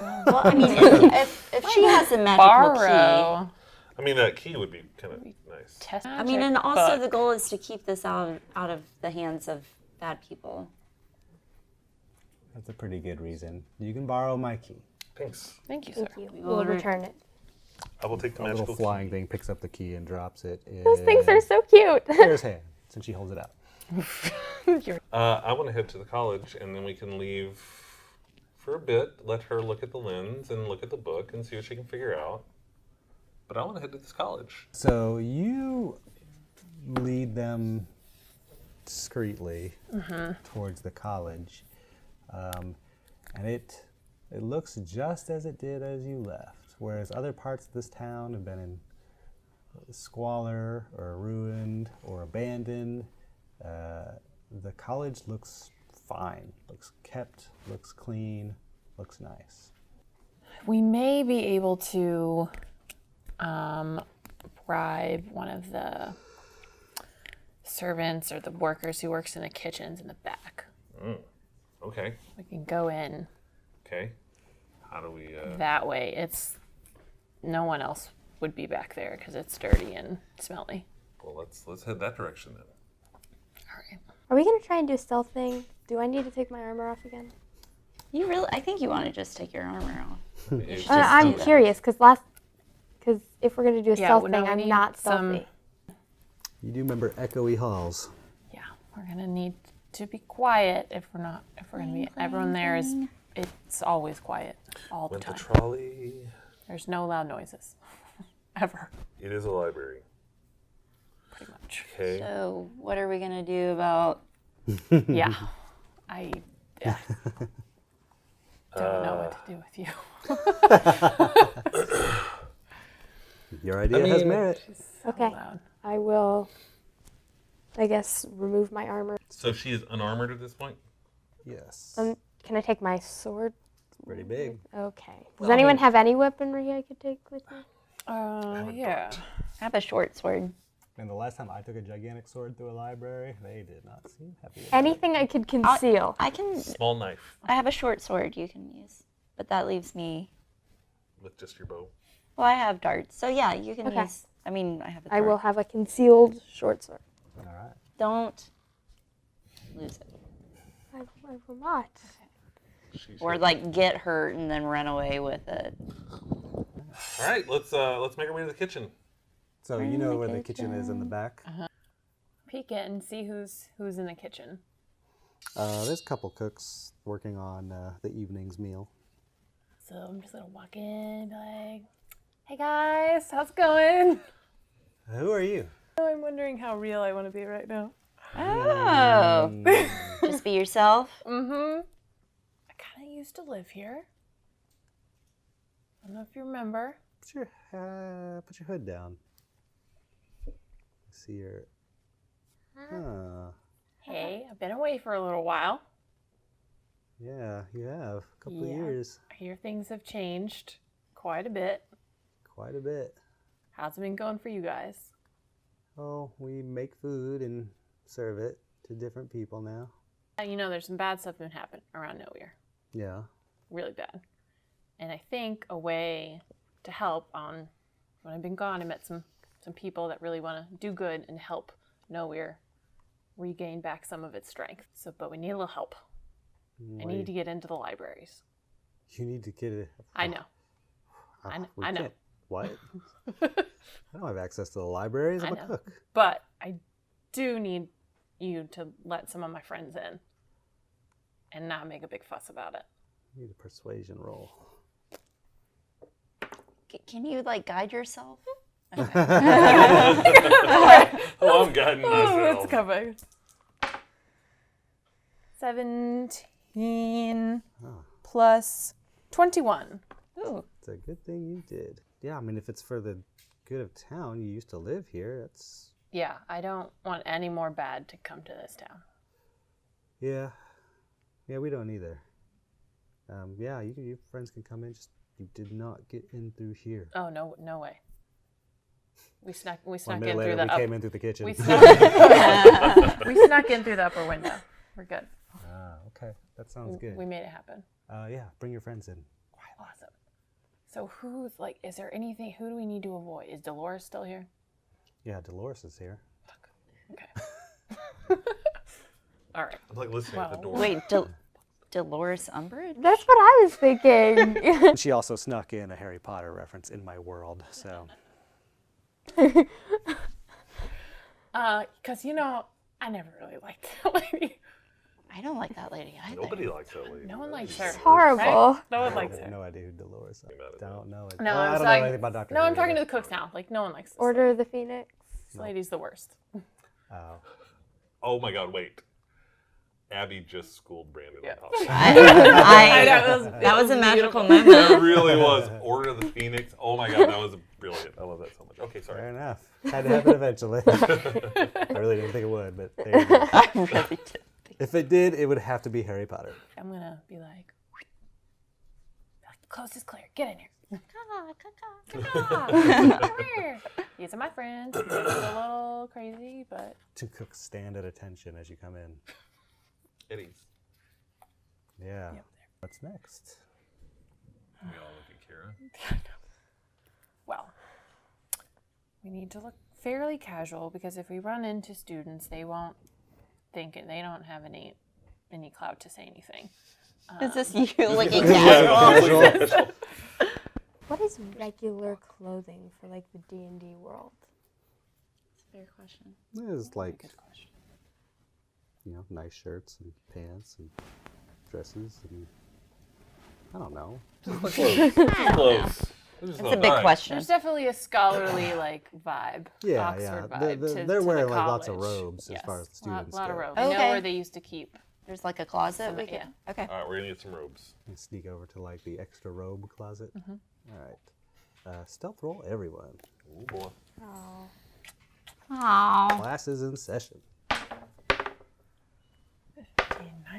Well, I mean, if she has a magical key. Borrow. I mean, that key would be kind of nice. Test I mean, and also book. the goal is to keep this out of the hands of bad people. That's a pretty good reason. You can borrow my key. Thanks. Thank you, sir. Thank you. We'll return it. I will take the A magical little flying thing picks up the key and drops it in Those things are so cute. Claire's hand, since she holds it out. I want to head to the college, and then we can leave for a bit. Let her look at the lens and look at the book and see what she can figure out. But I want to head to this college. So you lead them discreetly towards the college, and it looks just as it did as you left. Whereas other parts of this town have been in squalor or ruined or abandoned, the college looks fine, looks kept, looks clean, looks nice. We may be able to bribe one of the servants or the workers who works in the kitchens in the back. Okay. We can go in Okay. How do we? that way. It's no one else would be back there because it's dirty and smelly. Well, let's head that direction then. All right. Are we gonna try and do a stealth thing? Do I need to take my armor off again? I think you want to just take your armor off. It's I'm that. curious because if we're gonna do a Yeah, stealth well, no, thing, we I'm need not some- stealthy. You do remember echoey halls. Yeah, we're gonna need to be quiet if we're gonna be. Everyone there is. It's always quiet all the Went the time. trolley. There's no loud noises, ever, It is a library. pretty much. Okay. So what are we gonna do about? Yeah, I don't know what to do with you. Your idea has mean- merit. Okay, Loud. I will. I guess remove my armor. So she is unarmored at this point? Yes. Can I take my sword? Pretty big. Okay. Does anyone have any weaponry I could take with me? Yeah. I have a short sword. And the last time I took a gigantic sword through a library, they did not seem happy with it. Anything I could conceal. I can. Small knife I have a short sword you can use, but that leaves me. with just your bow. Well, I have darts, so yeah, you can Okay. use. I mean, I have a I dart. will have a concealed short sword. All right. Don't lose it, I will not. or like get hurt and then run away with it. All right, let's make our way to the kitchen. So you know where the kitchen is in the back? Peek it and see who's in the kitchen. There's a couple cooks working on the evening's meal. So I'm just gonna walk in and be like, "Hey guys, how's it going?" Who are you? I'm wondering how real I want to be right now. Oh, just be yourself. I kind of used to live here. I don't know if you remember. Put your hood down. See your. Hey, I've been away for a little while. Yeah, you have a couple of Yeah. years, I hear things have changed quite a bit. quite a bit. How's it been going for you guys? Oh, we make food and serve it to different people now. You know, there's some bad stuff been happening around Nowhere. Yeah. Really bad. And I think a way to help when I've been gone, I met some people that really want to do good and help Nowhere regain back some of its strength. But we need a little help. I need to get into the libraries. You need to get it. I know. We I know. can't- What? I don't have access to the libraries. I'm I a know. cook. But I do need you to let some of my friends in and not make a big fuss about it. You need a persuasion roll. Can you like guide yourself? Oh, I'm guiding myself. coming. 17 plus 21. Ooh, It's a good thing you did. Yeah, I mean, if it's for the good of town, you used to live here. That's Yeah, I don't want any more bad to come to this town. yeah, we don't either. Yeah, your friends can come in. Just you did not get in through here. Oh, no way. We snuck 1 in minute through later, the we came in through the kitchen. we snuck in through the upper window. We're good. Ah, okay. That sounds good. We made it happen. Yeah, bring your friends in. Awesome. So who's like? Is there anything? Who do we need to avoid? Is Dolores still here? Yeah, Dolores is here. Okay. All right. I'm like listening at the door. Wait, Dolores Umbridge? That's what I was thinking. She also snuck in a Harry Potter reference in my world, so. Because I never really liked that lady. I don't like that lady either. Nobody likes that lady. No one likes her. It's horrible. No one I likes have her. no idea who Dolores is. Don't know. No, I I'm don't know talking- anything about Dr. No, Who I'm talking to either. the cooks now. Like no one likes this. Order of the Phoenix. This lady's the worst. Oh. Oh my God! Wait. Abby just schooled Brandon Yeah. on top. That was a magical moment. That really was. Order of the Phoenix. Oh my God, that was brilliant. I love that so much. Okay, Fair sorry. enough. Had to happen eventually. I really didn't think it would, but there you go. I really did. If it did, it would have to be Harry Potter. I'm gonna be like, close is clear. Get in here. Come here. These are my friends. They're a little crazy, but Two cooks stand at attention as you come in. Eddie's. Yeah. What's next? We all look at Kira. well, we need to look fairly casual because if we run into students, they won't think it. They don't have any clout to say anything. Is this you looking casual? What is regular clothing for like the D&D world? Fair question. There's like, nice shirts and pants and dresses and I don't know. Close. It's a big question. There's definitely a scholarly vibe. Yeah, Oxford yeah. vibe. They're to wearing the like lots of college. robes as far as the Yes, students lot go. of robes. I know Okay. where they used to keep. There's like a closet. We Yeah. can, okay. All right, we're gonna get some robes. And sneak over to like the extra robe closet. Mm-hmm. All right. Stealth roll, everyone. Oh boy. Aww. Class is in session.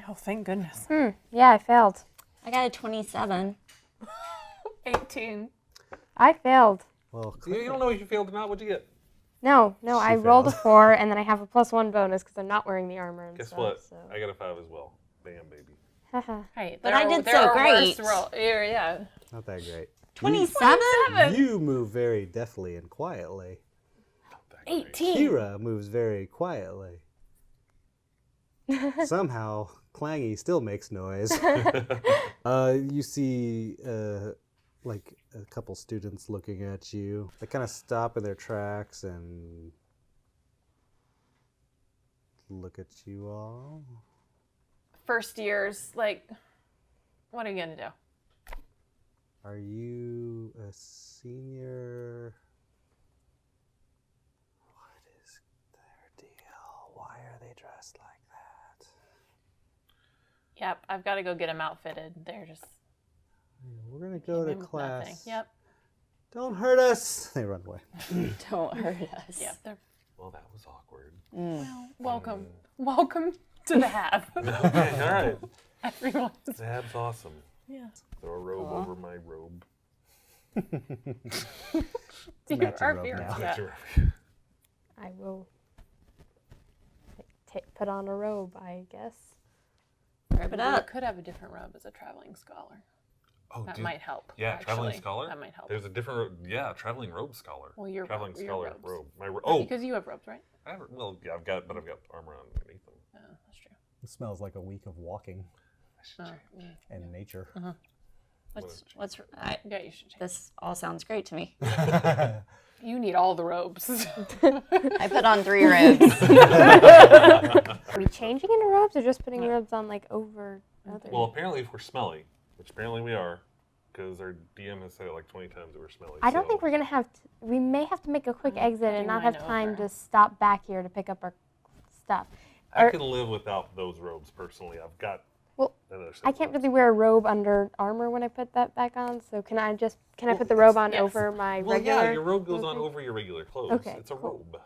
Oh, thank goodness. Yeah, I failed. I got a 27. 18. I failed. Well, You don't know if you failed or not. What'd you get? No, I She rolled a failed. 4, and then I have a +1 bonus because I'm not wearing the armor and Guess stuff. what? So. I got a 5 as well. Damn, baby. Hey, But there I are- did there so are worse great. Yeah. not that great. 27? You move very deftly and quietly. 18. Kira moves very quietly. Somehow, Clangy still makes noise. You see, like a couple students looking at you. They kind of stop in their tracks and look at you all. First years, what are you going to do? Are you a senior? What is their deal? Why are they dressed like that? Yep, I've got to go get them outfitted. They're just We're gonna go to in with class. nothing. Yep. Don't hurt us. They run away. Don't hurt us. Yep. They're Well, that was awkward. welcome. Welcome to the Hab. Okay, all right. Everyone. Zab's awesome. Yeah. Throw a robe over my robe. You matching are robe fierce. now. Yeah. I will put on a robe, I guess. Wrap it You up. could have a different robe as a traveling scholar. Oh, That dude. might help. Yeah, traveling actually. scholar. That might help. There's a different, traveling robe scholar. Well, your traveling your scholar robes. robe. My oh, Because you have robes, right? I have, well, yeah, I've got armor underneath them. Oh, that's true. It smells like a week of walking Oh, and nature. yeah, you should change. This all sounds great to me. You need all the robes. I put on 3 robes. Are we changing into robes or just putting robes on over other? Well, apparently, if we're smelly, which apparently we are, because our DM has said it like 20 times that we're smelly. I don't so- think we're gonna have. We may have to make a quick exit and putting not have mine time over. to stop back here to pick up our stuff. I Or- can live without those robes personally. I've got Well, another set I of can't robes. really wear a robe under armor when I put that back on. So can I put the robe on Yes. over my Well, regular? yeah, your robe goes on clothing? over your regular clothes. Okay, It's a cool. robe.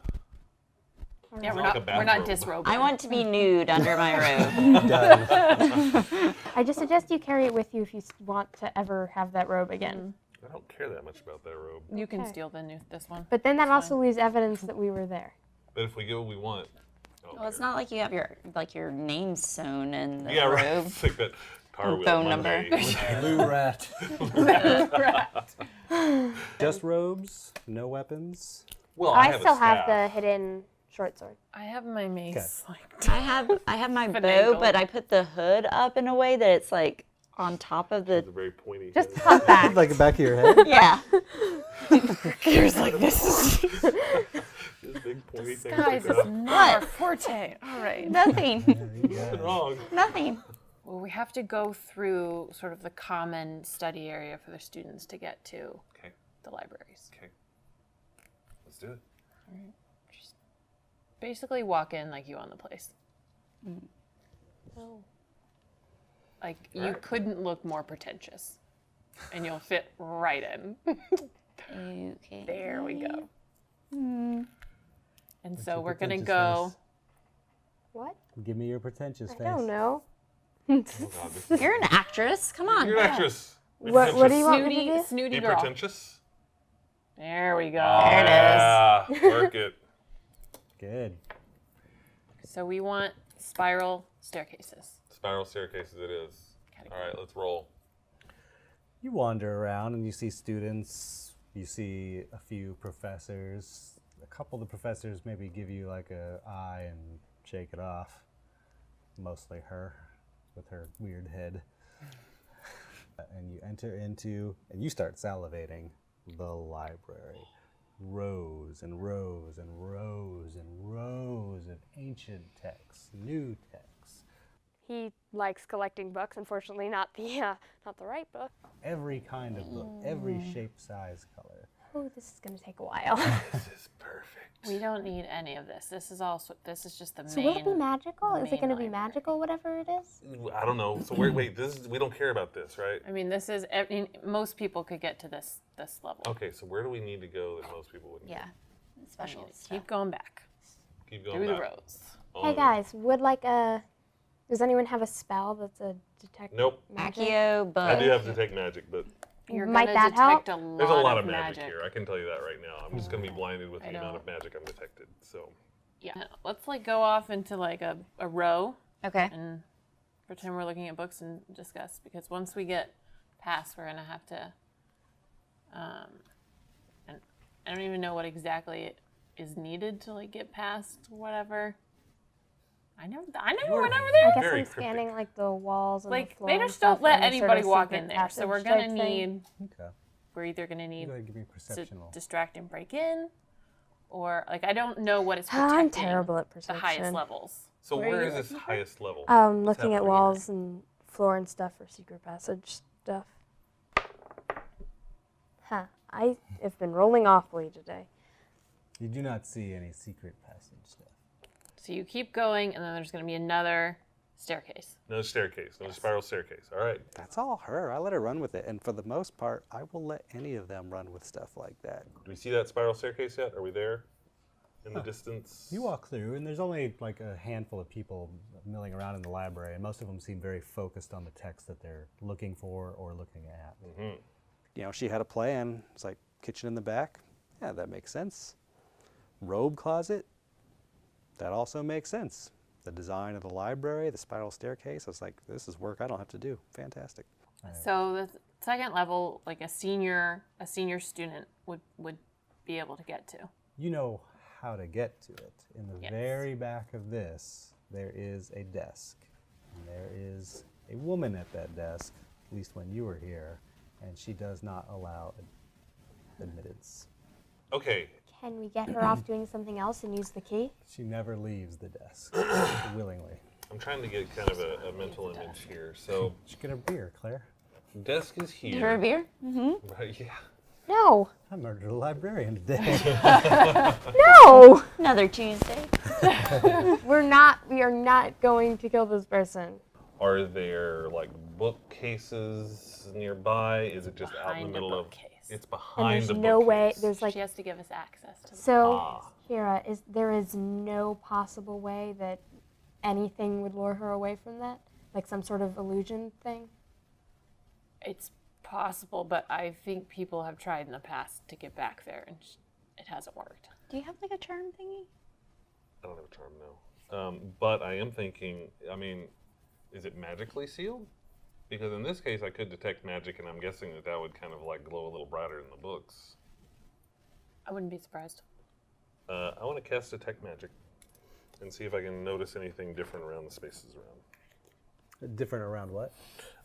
Yeah, like a we're not bathrobe. disrobing. I want to be nude under my robe. Done. I just suggest you carry it with you if you want to ever have that robe again. I don't care that much about that robe. You can Okay. steal this one. But then that It's also fine. leaves evidence that we were there. But if we get what we want, I don't Well, it's care. not like you have your name sewn in the Yeah, right. robe. It's like that car wheel phone Monday. Blue rat. Just robes, no weapons. Well, I have still a have staff. the hidden short sword. I have my mace. Like, I have my bow, Finagle. but I put the hood up in a way that it's like on top of It's the. a very pointy. Just head. hop back. Like the back of your head. Yeah. here's like this. This big pointy thing. Guys, sticking it's out. not our forte. All right. Nothing. Nothing wrong. Nothing. Well, we have to go through sort of the common study area for the students to get to Okay. the libraries. Okay. Let's do it. Basically, walk in like you own the place. Oh. Like you Alright. couldn't look more pretentious, and you'll fit right in. Okay. There we go. Hmm. And so your we're gonna pretentious go. face? What? Give me your pretentious face. I don't know. Oh, God, this is- You're an actress. Come on. You're an actress. Be What do you pretentious. want me to do? Snooty Be girl. pretentious. There we go. There it is. Yeah, work it. Good. So we want spiral staircases. Spiral staircases it is. All right, let's roll. You wander around and you see students, you see a few professors. A couple of the professors maybe give you like a eye and shake it off. Mostly her with her weird head. And you enter into, and you start salivating the library. Rows and rows and rows and rows of ancient texts, new texts. He likes collecting books. Unfortunately, not the right book. Every kind of book, every shape, size, color. Oh, this is gonna take a while. This is perfect. We don't need any of this. This is all. This is just the So main. will it be magical? the Is it main going to be library. magical, whatever it is? I don't know. So wait, this is, we don't care about this, right? I mean, this is. I mean, most people could get to this level. Okay, so where do we need to go that most people wouldn't? Yeah. We need Special to stuff. keep going back Keep going through the back. rows. Hey guys, would like a. Does anyone have a spell that's a detect? Nope. Magic? Accio, but I do have to take magic, but You're Might gonna that help? detect a lot there's a lot of of magic here. I can tell you that right now. I'm just going to be blinded with the I amount don't- of magic I'm detected. So Yeah. Let's like go off into like a row okay. and pretend we're looking at books and discuss, because once we get past, we're gonna have to. And I don't even know what exactly is needed to like get past whatever. I know we're never I there. guess Very I'm cryptic. scanning like the walls and Like the floor they and just stuff don't let and the sort anybody of walk secret in there, so we're passage gonna type thing. need. Okay. We're either gonna need Go ahead and give me to perceptional. distract and break in, or like I don't know what is I'm protecting terrible at the perception. highest levels. where is this highest level? Looking What's at happening? walls and floor and stuff for secret passage stuff. Huh. I have been rolling awfully today. You do not see any secret passage stuff. So you keep going, and then there's going to be another staircase. No staircase, no spiral staircase. All right. That's all her. I let her run with it. And for the most part, I will let any of them run with stuff like that. Do we see that spiral staircase yet? Are we there? In the distance? You walk through, and there's only like a handful of people milling around in the library, and most of them seem very focused on the text that they're looking for or looking at. You know, she had a plan. It's like kitchen in the back. Yeah, that makes sense. Robe closet. That also makes sense. The design of the library, the spiral staircase. I was like, this is work I don't have to do. Fantastic. So the second level, like a senior student would be able to get to. You know how to get to it. In the Yes. very back of this, there is a desk. And there is a woman at that desk, at least when you were here, and she does not allow admittance. Okay. Can we get her off doing something else and use the key? She never leaves the desk willingly. I'm trying to get kind of a mental image here. So, Just get a beer, Claire. desk is Give her a here. beer? Right, yeah. No. I murdered a librarian today. No. Another Tuesday. We are not going to kill this person. Are there like bookcases nearby? Is it just out in Behind the a middle of? bookcase. It's And behind there's the no way bookcase. there's like She has to give us access to. so Kira, there is no possible way that anything would lure her away from that? Like some sort of illusion thing? It's possible, but I think people have tried in the past to get back there, and it hasn't worked. Do you have like a charm thingy? I don't have a charm, no. But I am thinking, I mean, is it magically sealed? Because in this case, I could detect magic, and I'm guessing that that would kind of like glow a little brighter in the books. I wouldn't be surprised. I want to cast Detect Magic and see if I can notice anything different around the spaces around. Different around what?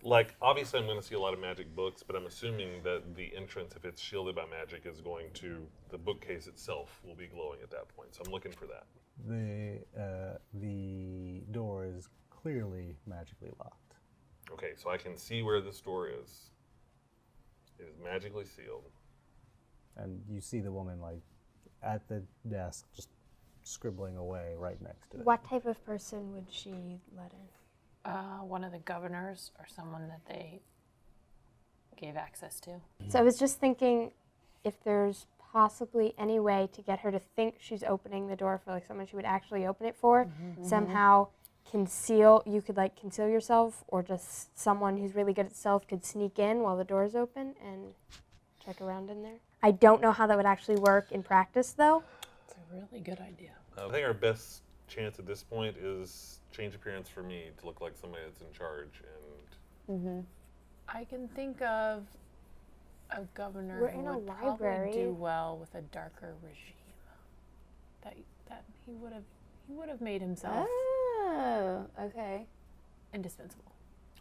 Like, obviously I'm going to see a lot of magic books, but I'm assuming that the entrance, if it's shielded by magic, is going to, the bookcase itself will be glowing at that point. So I'm looking for that. The door is clearly magically locked. Okay, so I can see where this door is. It is magically sealed. And you see the woman like at the desk just scribbling away right next to it. What type of person would she let in? One of the governors or someone that they gave access to. So I was just thinking if there's possibly any way to get her to think she's opening the door for like someone she would actually open it for, somehow you could like conceal yourself, or just someone who's really good at stealth could sneak in while the door's open and check around in there. I don't know how that would actually work in practice though. It's a really good idea. I think our best chance at this point is change appearance for me to look like somebody that's in charge. And I can think of a governor We're who in a would probably library. do well with a darker regime. That he would have made himself Oh, okay. indispensable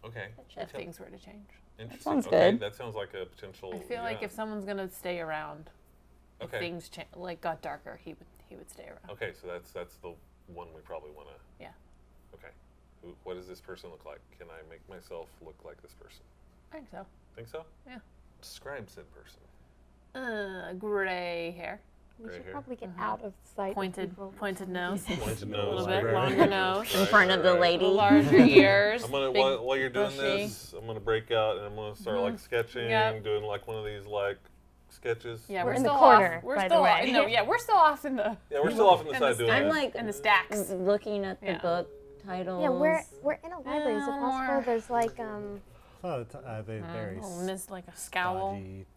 okay, if things were to change. interesting. sounds okay, good. that sounds like a potential. I feel like yeah. if someone's gonna stay around, if Okay. things like got darker, he would stay around. Okay, so that's the one we probably want to. Yeah. Okay. What does this person look like? Can I make myself look like this person? I think so. Think so? Yeah. Describe said person. Gray hair, We Gray should hair. probably get out of sight. of pointed people. nose, Pointed a nose. little bit right. longer nose, In front of the lady. larger ears. I'm gonna big, while you're doing bushy. this, I'm gonna break out and I'm gonna start like sketching, Yep. doing like one of these like sketches. Yeah, We're we're in the still corner, off. We're by the still way. no, yeah, we're still off in the Yeah, we're still off on the And side the doing I'm this. like in the stacks. looking at the Yeah. book titles. Yeah, we're in a library. Is it more. possible there's like Oh, they very miss like a scowl, stodgy,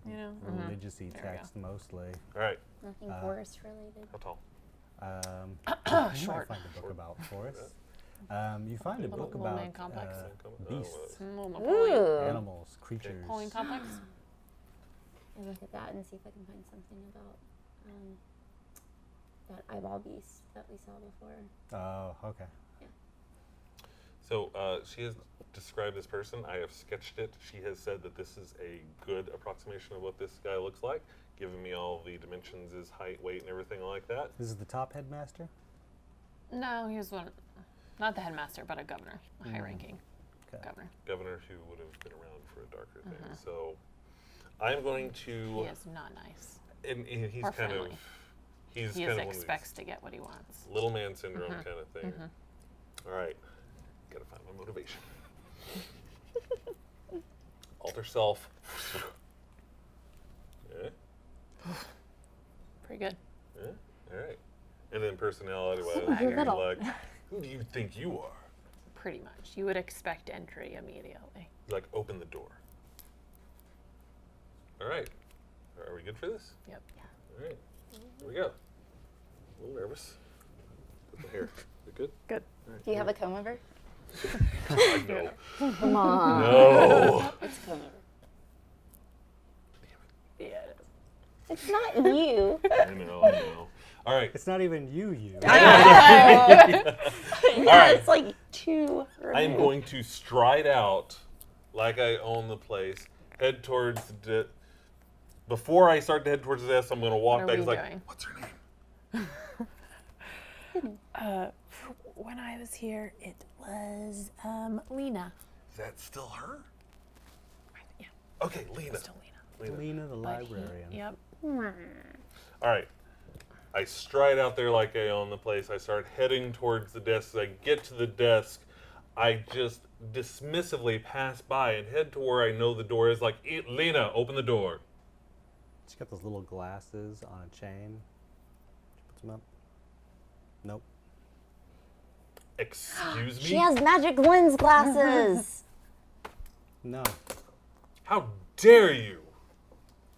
you know. religious-y There we go. text mostly. All right. Nothing forest related. How tall? You might Short. find a book about forests. You find a Little- book little about man complex. beasts, Little Napoleon, Ooh. animals, creatures. Napoleon complex. I'll look at that and see if I can find something about that eyeball beast that we saw before. Oh, okay. So she has described this person. I have sketched it. She has said that this is a good approximation of what this guy looks like, giving me all the dimensions, his height, weight, and everything like that. This is the top headmaster? No, he was one, not the headmaster, but a governor, a high-ranking Okay. governor. Governor who would have been around for a darker thing. So I'm going to. He is not nice. And he's Or kind friendly. of. He's He kind just of one of these expects to get what he wants. little man syndrome kind of thing. All right, gotta find my motivation. Alter self. Yeah, Pretty good. yeah, all right. And then personality-wise, You're you're little. like, who do you think you are? Pretty much. You would expect entry immediately. Like, open the door. All right, are we good for this? Yep. All right, here we go. A little nervous. With my hair. You good? Good. Do you have a comb over? No. Come on. No. It's a comb over. Yeah, it is. It's not you. I know. All right. It's not even you. Yeah, right. it's like two. I am going to stride out like I own the place, head towards the. Before I start to head towards the desk, I'm going to walk What are back. we It's like, doing? what's her name? When I was here, it was Lena. Is that still her? Yeah, Okay, Lena. still Lena. Lena the But he- librarian. Yep. All right. I stride out there like I own the place. I start heading towards the desk. As I get to the desk, I just dismissively pass by and head to where I know the door is. Like, Lena, open the door. She's got those little glasses on a chain. She puts them up. Nope. Excuse me? She has magic lens glasses. No. How dare you?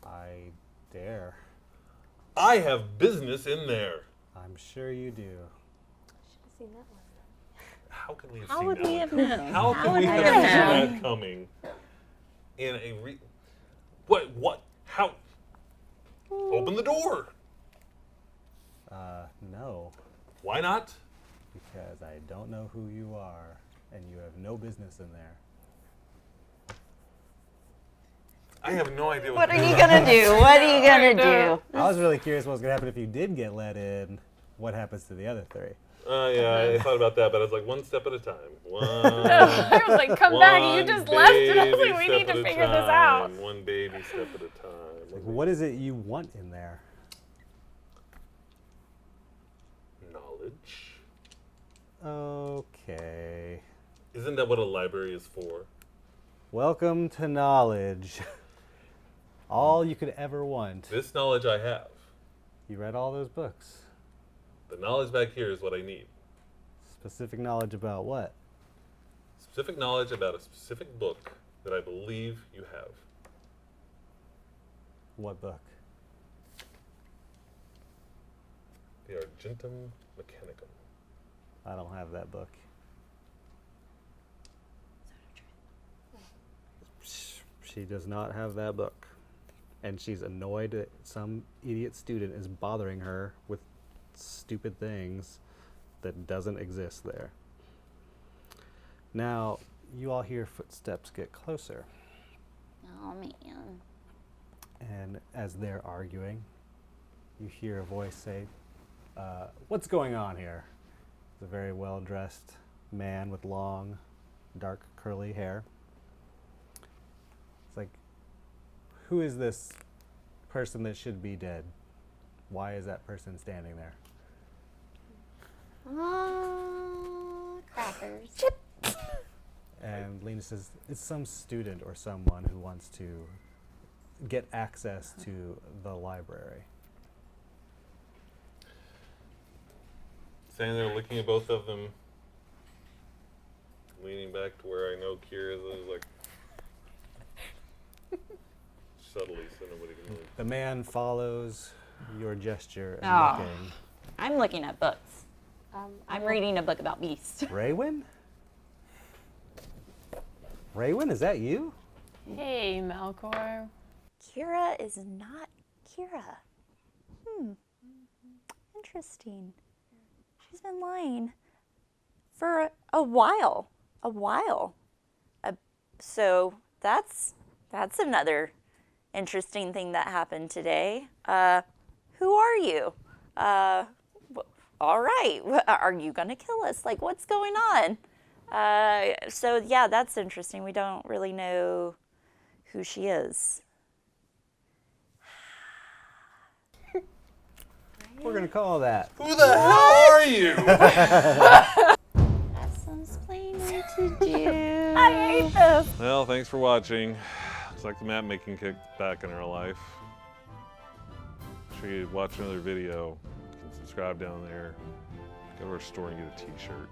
I dare. I have business in there. I'm sure you do. Seen that one. How can we have How seen would that we one have coming? known? How How can would we we have have seen known? that coming? In a what? How? Open the door. No, Why not? because I don't know who you are, and you have no business in there. I have no idea What to are do you about gonna this. do? What are you gonna do? I was really curious what was gonna happen if you did get let in. What happens to the other three? Yeah, I thought about that, but I was like, one step at a time. One. I was like, come back, you one just left, and I was baby like, we step need to at a figure this out. time. One baby step at a time. Like, what is it you want in there? Knowledge. Okay. Isn't that what a library is for? Welcome to knowledge. All you could ever want. This knowledge I have. You read all those books. The knowledge back here is what I need. Specific knowledge about what? Specific knowledge about a specific book that I believe you have. What book? The Arcanum Mechanicum. I don't have that book. She does not have that book. And she's annoyed that some idiot student is bothering her with stupid things that doesn't exist there. Now, you all hear footsteps get closer. Oh man. And as they're arguing, you hear a voice say, what's going on here? It's a very well-dressed man with long, dark, curly hair. It's like, who is this person that should be dead? Why is that person standing there? Crackers. And Lena says, it's some student or someone who wants to get access to the library. Standing there looking at both of them, leaning back to where I know Kira is, like, subtly so nobody can really. The man follows your gesture and Oh. looking. I'm looking at books. I'm reading a book about beasts. Raywin? Raywin, is that you? Hey, Melkor. Kira is not Kira. Interesting. She's been lying for a while. So that's another interesting thing that happened today. Who are you? All right. Are you gonna kill us? Like, what's going on? So yeah, that's interesting. We don't really know who she is. We're going to call that. Who the hell are you? That's some explaining to do. I hate this. Well, thanks for watching. Looks like the map making kicked back in our life. Make sure you watch another video. You can subscribe down there. Go to our store and get a t-shirt.